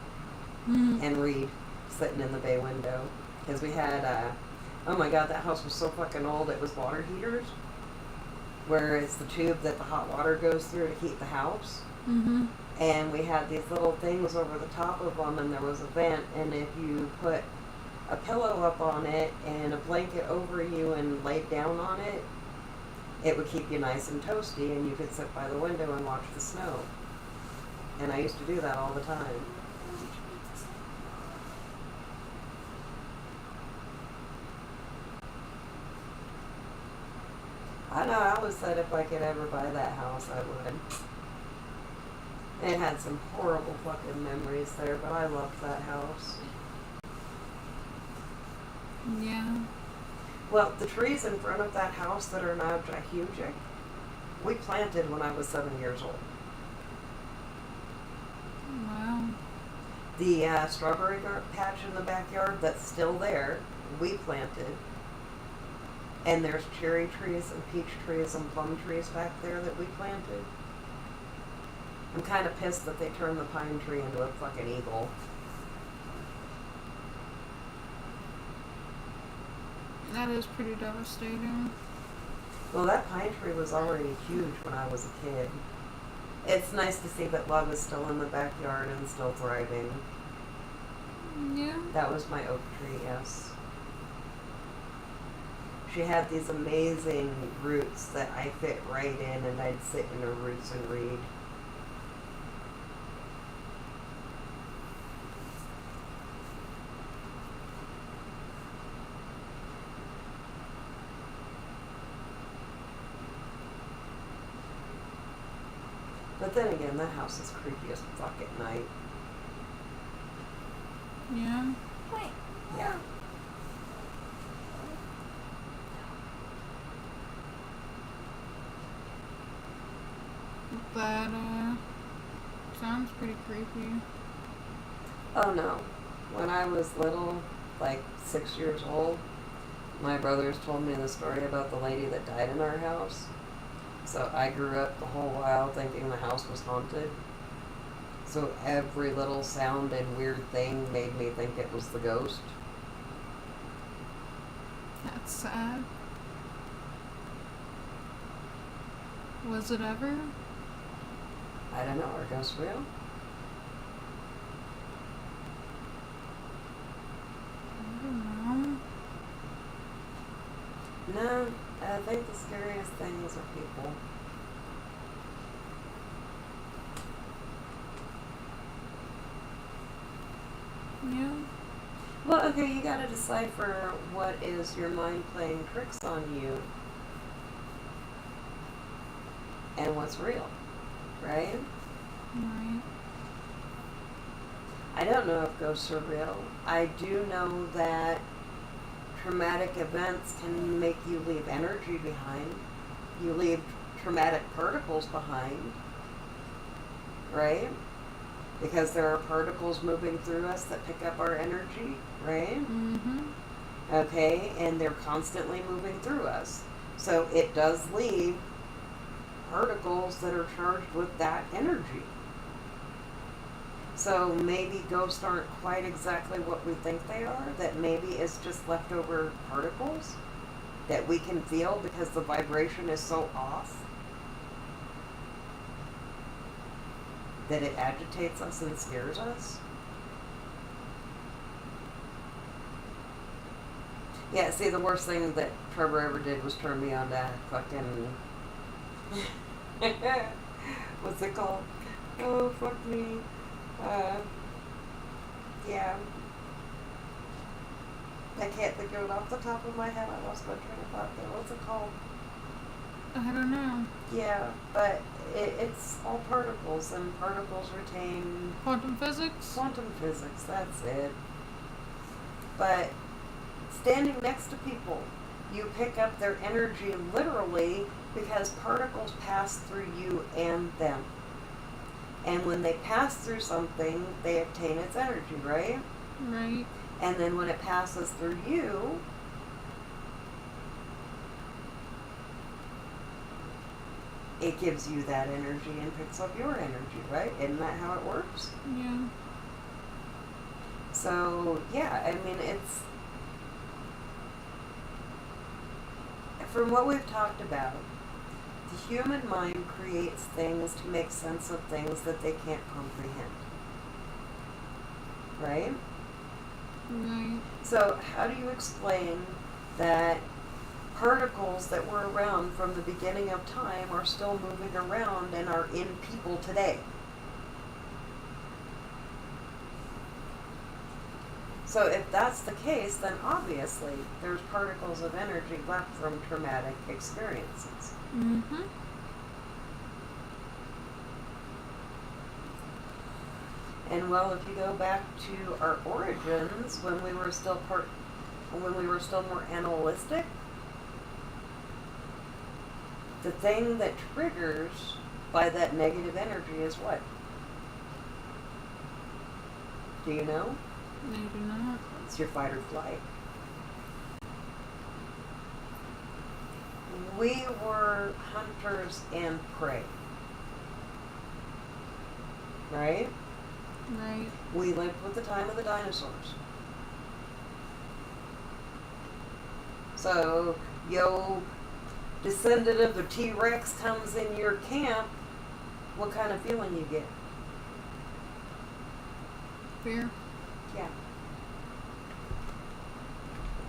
Mhm. and read, sitting in the bay window. Because we had, oh my god, that house was so fucking old, it was water heaters, where it's the tube that the hot water goes through to heat the house. Mhm. And we had these little things over the top of them, and there was a vent, and if you put a pillow up on it and a blanket over you and laid down on it, it would keep you nice and toasty, and you could sit by the window and watch the snow. And I used to do that all the time. I know, I always said if I could ever buy that house, I would. It had some horrible fucking memories there, but I loved that house. Yeah. Well, the trees in front of that house that are now huge, we planted when I was 7 years old. Wow. The strawberry patch in the backyard that's still there, we planted. And there's cherry trees and peach trees and plum trees back there that we planted. I'm kind of pissed that they turned the pine tree into a fucking eagle. That is pretty devastating. Well, that pine tree was already huge when I was a kid. It's nice to see that love is still in the backyard and still thriving. Yeah. That was my oak tree, yes. She had these amazing roots that I fit right in, and I'd sit in her roots and read. But then again, that house is creepy as fuck at night. Yeah. Yeah. That sounds pretty creepy. Oh no. When I was little, like 6 years old, my brothers told me the story about the lady that died in our house. So I grew up the whole while thinking the house was haunted. So every little sound and weird thing made me think it was the ghost. That's sad. Was it ever? I don't know, are ghosts real? I don't know. No, I think the scariest things are people. Yeah. Well, okay, you gotta decipher what is your mind playing tricks on you and what's real, right? Right. I don't know if ghosts are real. I do know that traumatic events can make you leave energy behind. You leave traumatic particles behind, right? Because there are particles moving through us that pick up our energy, right? Mm-hmm. Okay, and they're constantly moving through us. So it does leave particles that are charged with that energy. So maybe ghosts aren't quite exactly what we think they are, that maybe it's just leftover particles that we can feel because the vibration is so off that it agitates us and scares us. Yeah, see, the worst thing that Trevor ever did was turn me on to fucking... what's it called? Oh, fuck me. Yeah. I can't think of it off the top of my head. I lost my train of thought there. What's it called? I don't know. Yeah, but it's all particles, and particles retain Quantum physics? quantum physics. That's it. But standing next to people, you pick up their energy literally because particles pass through you and them. And when they pass through something, they obtain its energy, right? Right. And then when it passes through you, it gives you that energy and picks up your energy, right? Isn't that how it works? Yeah. So, yeah, I mean, it's, from what we've talked about, the human mind creates things to make sense of things that they can't comprehend. Right? Right. So, how do you explain that particles that were around from the beginning of time are still moving around and are in people today? So if that's the case, then obviously there's particles of energy left from traumatic experiences. Mm-hmm. And well, if you go back to our origins, when we were still more animalistic, the thing that triggers by that negative energy is what? Do you know? I do not. It's your fight or flight. We were hunters and prey. Right? Right. We lived with the time of the dinosaurs. So, yo, descendant of the T-Rex comes in your camp, what kind of feeling you get? Fear. Yeah.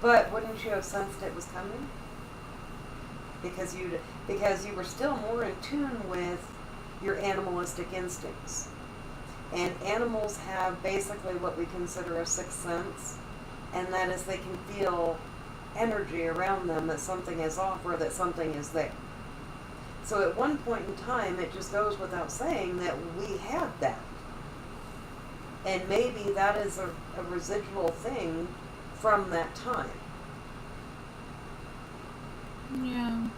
But wouldn't you have sensed it was coming? Because you were still more in tune with your animalistic instincts. And animals have basically what we consider a sixth sense, and that is they can feel energy around them that something is off or that something is there. So at one point in time, it just goes without saying that we had that. And maybe that is a residual thing from that time. Yeah.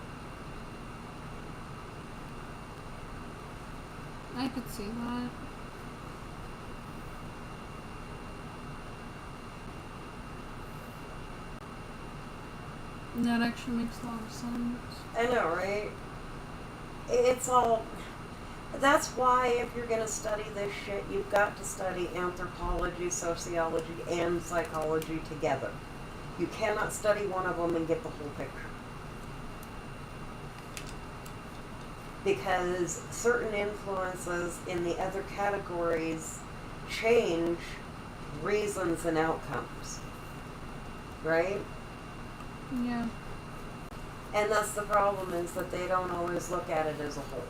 I could see that. That actually makes a lot of sense. I know, right? It's all... That's why if you're going to study this shit, you've got to study anthropology, sociology, and psychology together. You cannot study one of them and get the whole picture. Because certain influences in the other categories change reasons and outcomes. Right? Yeah. And that's the problem, is that they don't always look at it as a whole.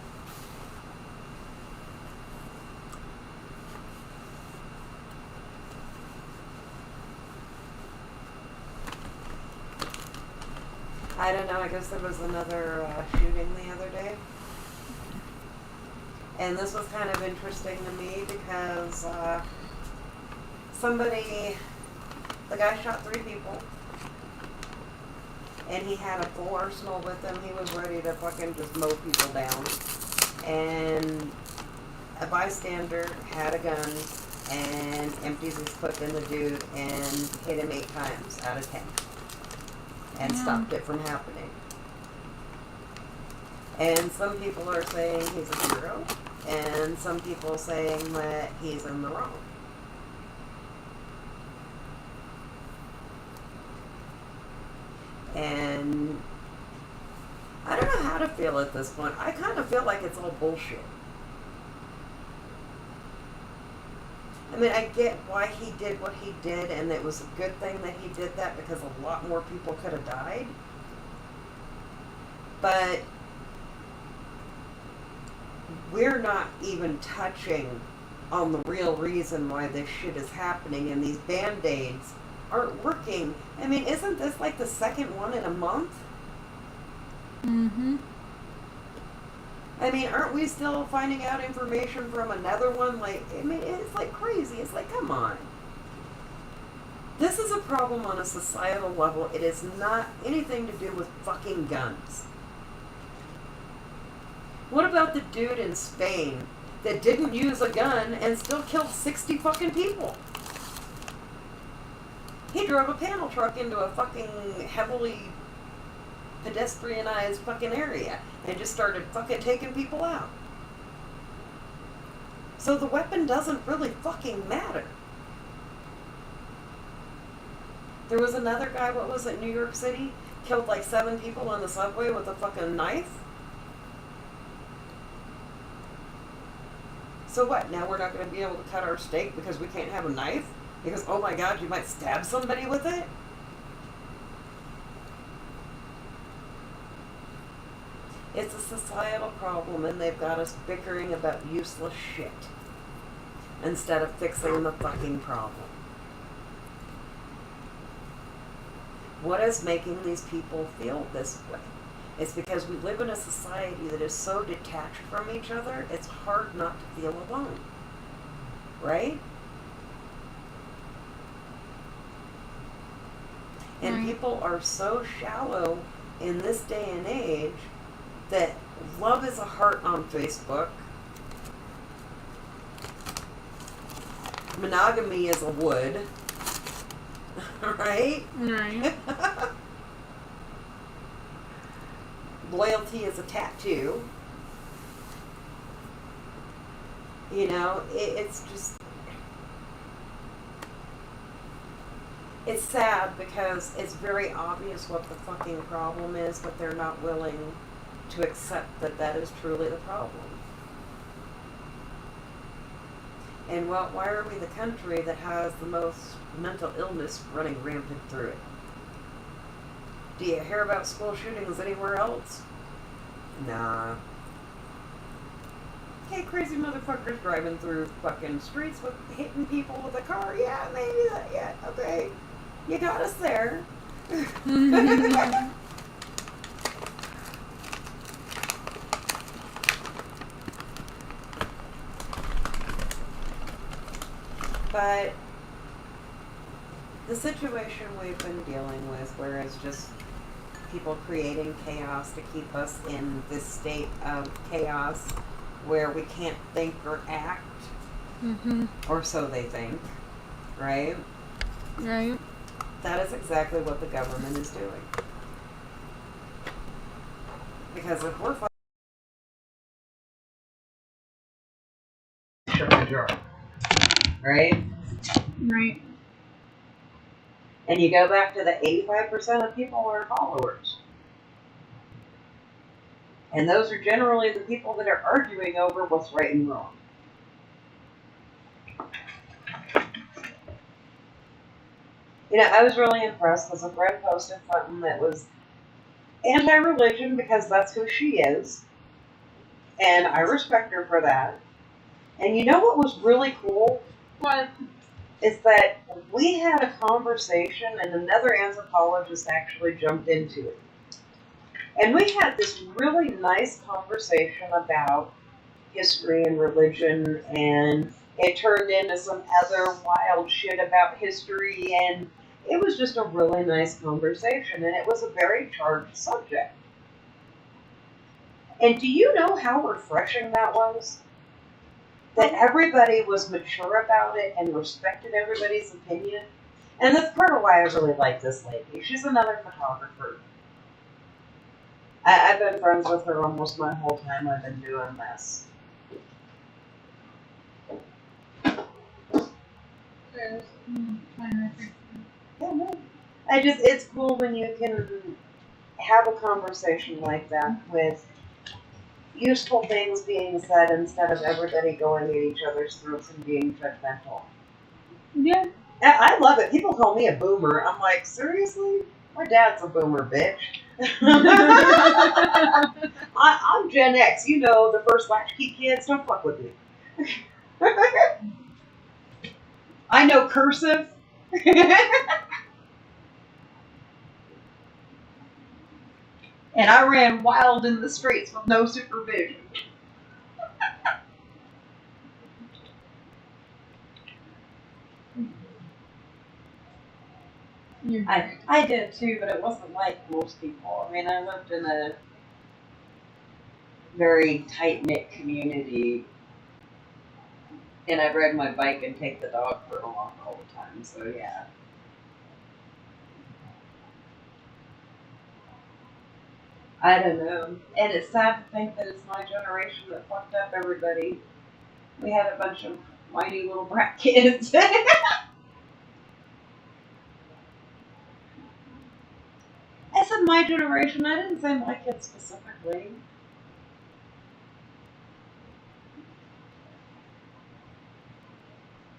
I don't know, I guess there was another shooting the other day. And this was kind of interesting to me because the guy shot 3 people. And he had a full arsenal with him. He was ready to fucking just mow people down. And a bystander had a gun and empties his clip in the dude and hit him 8 times out of 10. And stopped it from happening. And some people are saying he's a hero, and some people saying that he's in the wrong. And I don't know how to feel at this point. I kind of feel like it's all bullshit. I mean, I get why he did what he did, and it was a good thing that he did that because a lot more people could have died. But we're not even touching on the real reason why this shit is happening, and these Band-Aids aren't working. I mean, isn't this like the second one in a month? Mm-hmm. I mean, aren't we still finding out information from another one? Like, I mean, it's like crazy. It's like, come on. This is a problem on a societal level. It is not anything to do with fucking guns. What about the dude in Spain that didn't use a gun and still killed 60 fucking people? He drove a panel truck into a fucking heavily pedestrianized fucking area and just started fucking taking people out. So the weapon doesn't really fucking matter. There was another guy, what was it, New York City? Killed like 7 people on the subway with a fucking knife? So what, now we're not going to be able to cut our steak because we can't have a knife? Because, oh my god, you might stab somebody with it? It's a societal problem and they've got us bickering about useless shit instead of fixing the fucking problem. What is making these people feel this way? It's because we live in a society that is so detached from each other, it's hard not to feel alone. Right? And Right. people are so shallow in this day and age that love is a heart on Facebook. Monogamy is a wood. Right? Right. Loyalty is a tattoo. You know, it's just... It's sad because it's very obvious what the fucking problem is, but they're not willing to accept that that is truly the problem. And well, why are we the country that has the most mental illness running rampant through it? Do you hear about school shootings anywhere else? Nah. Okay, crazy motherfuckers driving through fucking streets with hitting people with a car. Yeah, maybe that. Yeah, okay. You got us there. But the situation we've been dealing with, where it's just people creating chaos to keep us in this state of chaos where we can't think or act, Mm-hmm. or so they think, right? Right. That is exactly what the government is doing. Because if we're right? Right. And you go back to the 85% of people are followers. And those are generally the people that are arguing over what's right and wrong. You know, I was really impressed because a friend posted something that was anti-religion because that's who she is. And I respect her for that. And you know what was really cool? What? Is that we had a conversation and another anthropologist actually jumped into it. And we had this really nice conversation about history and religion, and it turned into some other wild shit about history, and it was just a really nice conversation, and it was a very charged subject. And do you know how refreshing that was? That everybody was mature about it and respected everybody's opinion. And that's part of why I really like this lady. She's another photographer. I've been friends with her almost my whole time I've been doing this. Yeah, no. It's cool when you can have a conversation like that with useful things being said instead of everybody going at each other's throats and being judgmental. Yeah. I love it. People call me a boomer. I'm like, seriously? My dad's a boomer, bitch. I'm Gen X. You know, the first latchkey kids. Don't fuck with me. I know cursive. And I ran wild in the streets with no supervision. You're I did too, but it wasn't like most people. I mean, I lived in a very tight-knit community, and I'd ride my bike and take the dog for a walk all the time, so yeah. I don't know. And it's sad to think that it's my generation that fucked up everybody. We had a bunch of whiny little brat kids. I said my generation, I didn't say my kids specifically.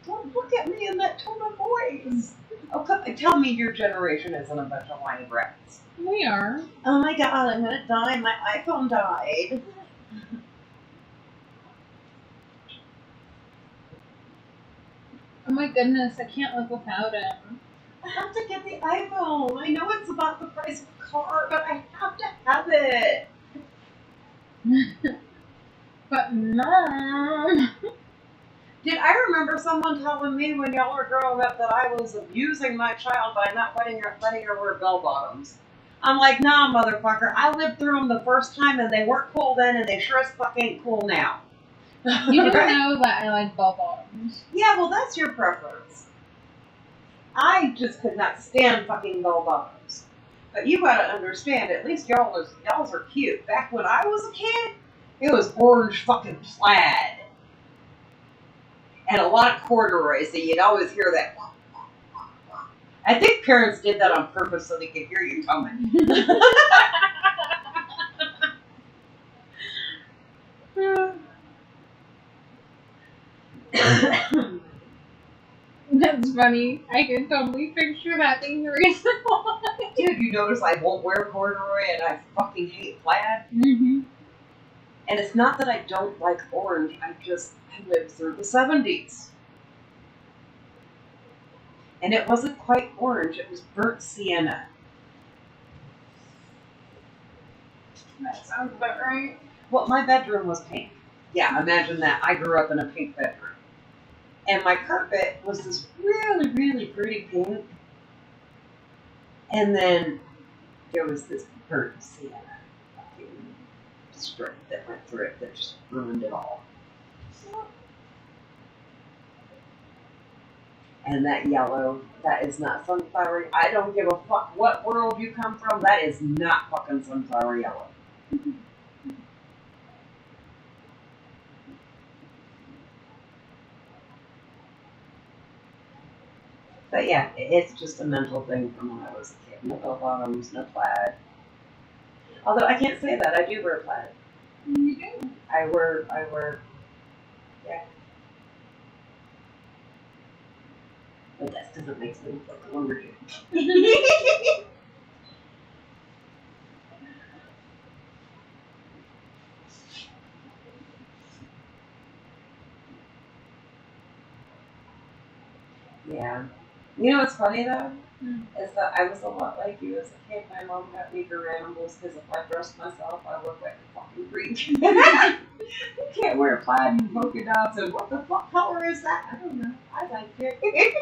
Don't look at me in that tone of voice. Oh, tell me your generation isn't a bunch of whiny brats. We are. Oh my god, I'm gonna die. My iPhone died. Oh my goodness, I can't live without him. I have to get the iPhone. I know it's about the price of a car, but I have to have it. But Mom. Did I remember someone telling me when y'all were growing up that I was abusing my child by not letting her wear bell bottoms? I'm like, nah, motherfucker. I lived through them the first time, and they weren't cool then, and they sure as fuck ain't cool now. You didn't know that I like bell bottoms. Yeah, well, that's your preference. I just could not stand fucking bell bottoms. But you gotta understand, at least y'all's are cute. Back when I was a kid, it was orange fucking plaid. And a lot of corduroy, so you'd always hear that. I think parents did that on purpose so they could hear you coming. That's funny. I can totally picture that being the reason why. Dude, you notice I won't wear corduroy and I fucking hate plaid? Mm-hmm. And it's not that I don't like orange, I lived through the 70s. And it wasn't quite orange, it was burnt sienna. That sounds about right. Well, my bedroom was pink. Yeah, imagine that. I grew up in a pink bedroom. And my carpet was this really, really pretty pink. And then there was this burnt sienna fucking strip that went through it that just ruined it all. And that yellow, that is not sunflower. I don't give a fuck what world you come from. That is not fucking sunflower yellow. But yeah, it's just a mental thing from when I was a kid. No bell bottoms, no plaid. Although I can't say that, I do wear plaid. You do? I wear, yeah. But that doesn't make sense like a lumberjack. Yeah. You know what's funny though? Is that I was a lot like you as a kid. My mom got me animals because if I dressed myself, I look like a fucking freak. You can't wear plaid and polka dots and what the fuck color is that? I don't know. I like it.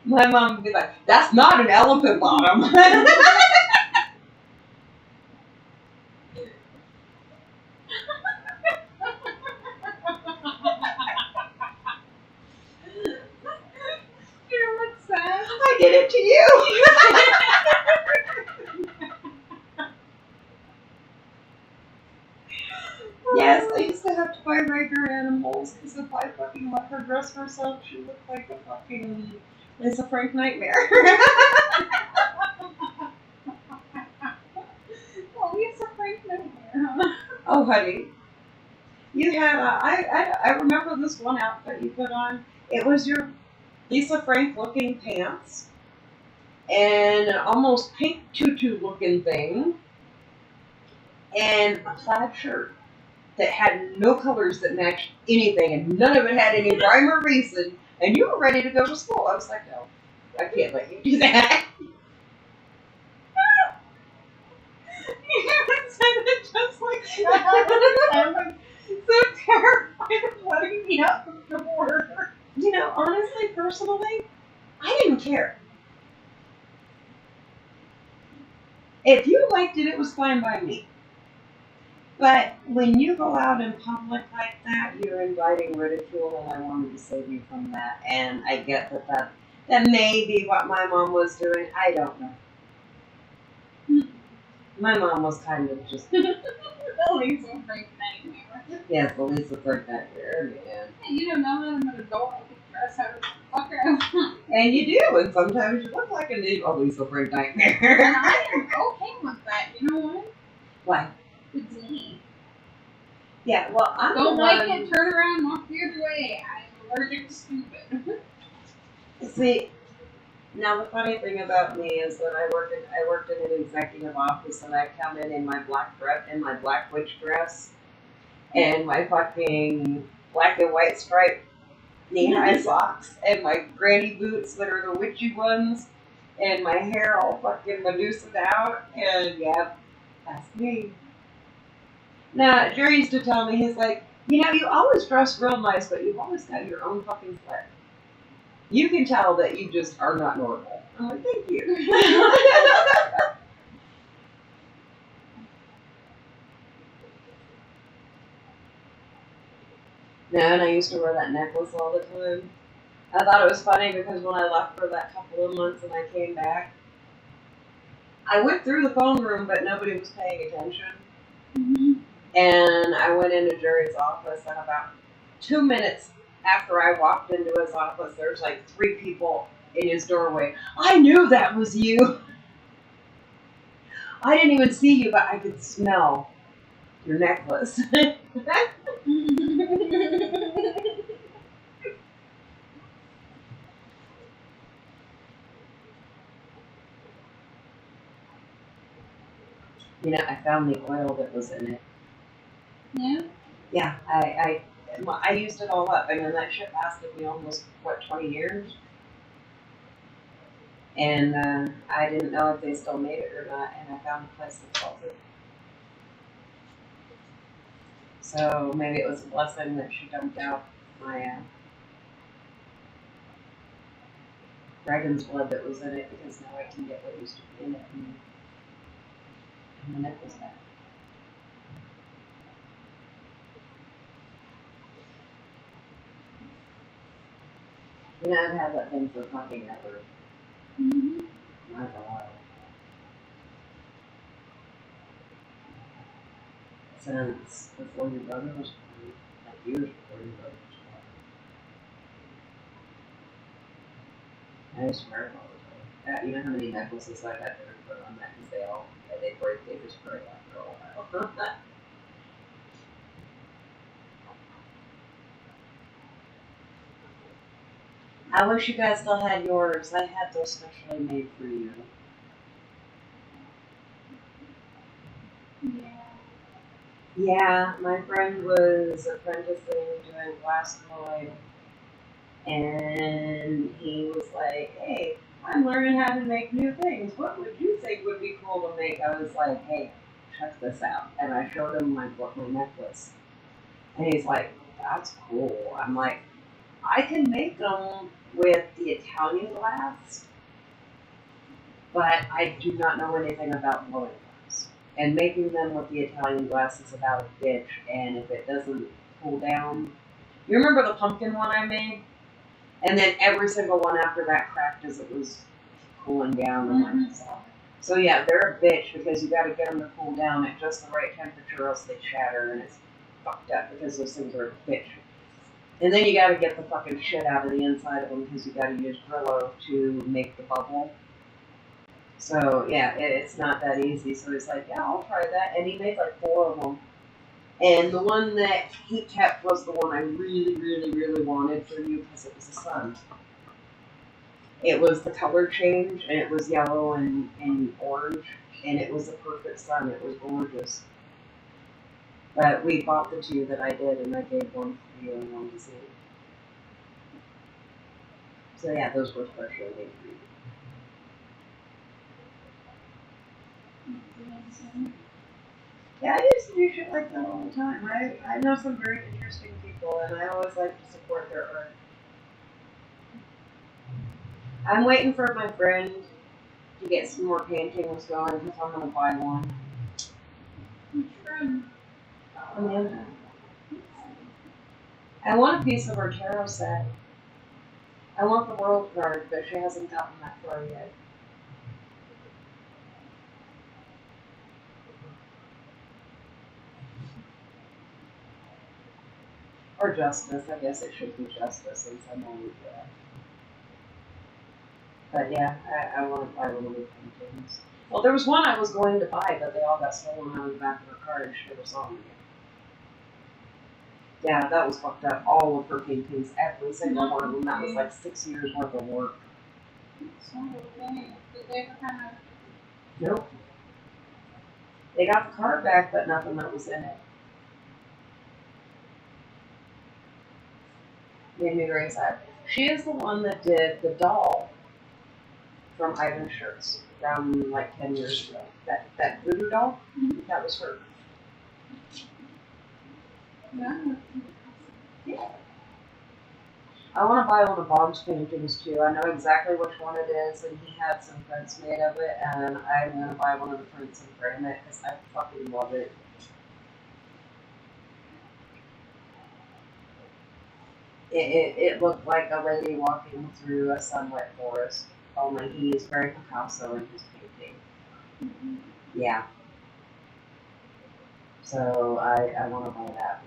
My mom would be like, that's not an elephant bottom. I did it to you. Yes, I used to have to buy regular animals because if I fucking let her dress herself, she looked like a fucking Lisa Frank nightmare. Oh, Lisa Frank nightmare. Oh, honey. You had I remember this one outfit you put on. It was your Lisa Frank looking pants and an almost pink tutu looking thing and a plaid shirt that had no colors that matched anything and none of it had any rhyme or reason and you were ready to go to school. I was like, no. I can't let you do that. You haven't said it just like that. I'm like so terrified of letting me out the door. You know, honestly, personally, I didn't care. If you liked it, it was fine by me. But when you go out in public like that, you're inviting ridicule, and I wanted to save you from that. And I get that may be what my mom was doing. I don't know. My mom was kind of just The Lisa Frank nightmare. yeah, the Lisa Frank nightmare, man. Hey, you don't know that I'm an adult. I can dress however the fuck I want. And you do, and sometimes you look like a new Lisa Frank And nightmare. I am okay with that. You know what? Why? It's me. Yeah, well, I'm Don't the like one. it, turn around, walk the other way. I'm allergic to stupid. See, now the funny thing about me is that I worked in an executive office, and I come in my black witch dress, and my fucking black and white striped knee-high socks, and my granny boots that are the witchy ones, and my hair all fucking Medusa'd out, and yeah, that's me. Now, Jerry used to tell me, he's like, you know, you always dress real nice, but you've always got your own fucking flair. You can tell that you just are not normal. I'm like, thank you. No, and I used to wear that necklace all the time. I thought it was funny because when I left for that couple of months and I came back, I went through the phone room, but nobody was paying attention. Mm-hmm. And I went into Jerry's office, and about 2 minutes after I walked into his office, there's like 3 people in his doorway. I knew that was you. I didn't even see you, but I could smell your necklace. You know, I found the oil that was in it. Yeah? Yeah, I used it all up. I mean, that shit lasted me almost, 20 years? And I didn't know if they still made it or not, and I found a place that sells it. So maybe it was a blessing that she dumped out my dragon's blood that was in it, because now I can get what used to be in it and the necklace back. You know, I've had that thing for fucking ever. Mm-hmm. Not a while. Since before your brother was born, like years before your brother was born. I used to wear it all the time. You know how many necklaces I had to put on that because they break, they just break after a while. I wish you guys still had yours. I had those specially made for you. Yeah. Yeah, my friend was apprenticing doing glassblowing, and he was like, hey, I'm learning how to make new things. What would you think would be cool to make? I was like, hey, check this out. And I showed him my necklace. And he's like, that's cool. I'm like, I can make them with the Italian glass, but I do not know anything about blowing glass. And making them with the Italian glass is about a bitch, and if it doesn't cool down... You remember the pumpkin one I made? And then every single one after that cracked as it was cooling down. Mhm. So yeah, they're a bitch because you got to get them to cool down at just the right temperature, or else they shatter, and it's fucked up because those things are a bitch. And then you got to get the fucking shit out of the inside of them because you got to use Brillo to make the bubble. So yeah, it's not that easy. So he's like, yeah, I'll try that, and he made like 4 of them. And the one that he kept was the one I really, really, really wanted for you because it was the sun. It was the color change, and it was yellow and orange, and it was the perfect sun. It was gorgeous. But we bought the 2 that I did, and I gave one for you and one to see. So yeah, those were frustrating. Yeah, I used to do shit like that all the time. I know some very interesting people, and I always like to support their art. I'm waiting for my friend to get some more paintings going because I'm gonna buy one. Which friend? Amanda. I want a piece of her tarot set. I want the world card, but she hasn't gotten that far yet. Or justice. I guess it should be justice since I'm only dead. But yeah, I want to buy one of the paintings. Well, there was one I was going to buy, but they all got stolen out of the back of her car and she never saw them again. Yeah, that was fucked up. All of her paintings, every single one of them. That was like 6 years worth of work. So did they ever kind of? Nope. They got the car back, but nothing that was in it. Made me very sad. She is the one that did the doll from Ivan Shirts from like 10 years ago. That voodoo doll, that was her. Yeah. I want to buy one of Bob's paintings too. I know exactly which one it is, and he had some prints made of it, and I'm going to buy one of the prints and frame it because I fucking love it. It looked like a lady walking through a sunlit forest, only he is very Picasso in his painting. Yeah. So I want to buy that.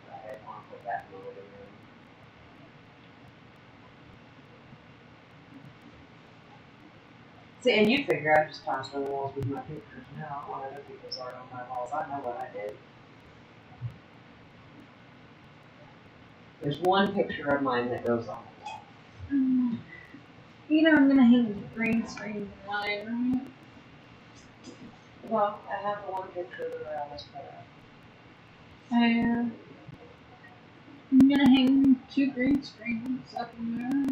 I want to put that in the living room. See, and you figure I just plaster the walls with my pictures. No, I don't want other people's art on my walls. I know what I did. There's one picture of mine that goes on the wall. You know, I'm gonna hang the green screen in mine, right? Well, I have the one picture that I almost put up. I'm gonna hang 2 green screens up in there.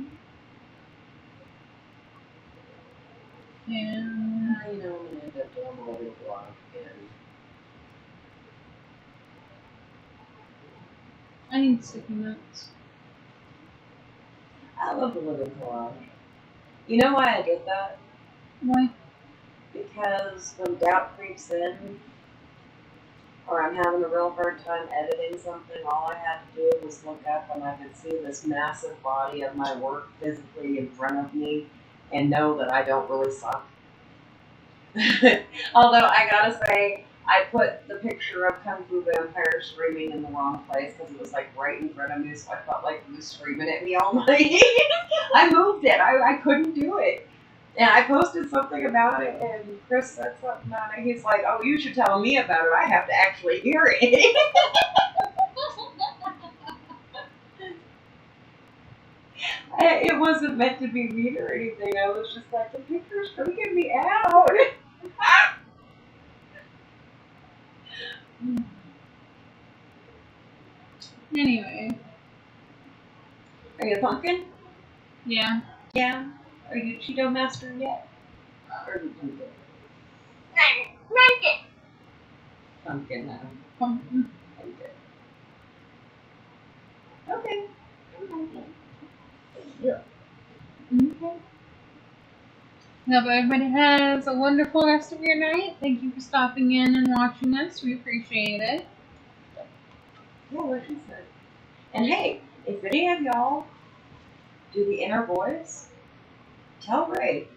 And You know, I'm going to end up doing a little vlog again. I need sticky notes. I love the living collage. You know why I did that? Why? Because when doubt creeps in, or I'm having a real hard time editing something, all I had to do was look up and I could see this massive body of my work physically in front of me and know that I don't really suck. Although I gotta say, I put the picture of Kung Fu Vampire screaming in the wrong place because it was like right in front of me, so I felt like he was screaming at me all night. I moved it. I couldn't do it. And I posted something about it, and Chris said something about it. He's like, "Oh, you should tell me about it. I have to actually hear it." It wasn't meant to be mean or anything. I was just like, the picture's freaking me out. Anyway. Are you a pumpkin? Yeah. Yeah. Are you Cheeto Master yet? Or are you pumpkin? Pumpkin, no. Pumpkin. Okay. Okay. Hope everybody has a wonderful rest of your night. Thank you for stopping in and watching us. We appreciate it. Yeah, what she said. And hey, if any of y'all do the inner voice, tell Ray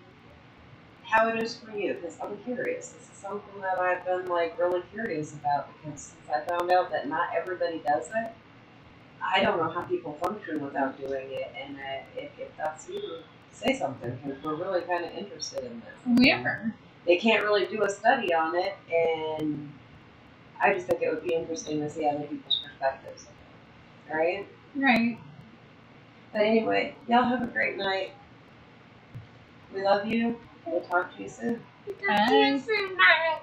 how it is for you, because I'm curious. This is something that I've been like really curious about, because since I found out that not everybody does it, I don't know how people function without doing it. And if that's you, say something, because we're really kind of interested in this. We are. They can't really do a study on it, and I just think it would be interesting to see other people's perspectives. Right? Right. But anyway, y'all have a great night. We love you. We'll talk to you soon. Bye. Bye.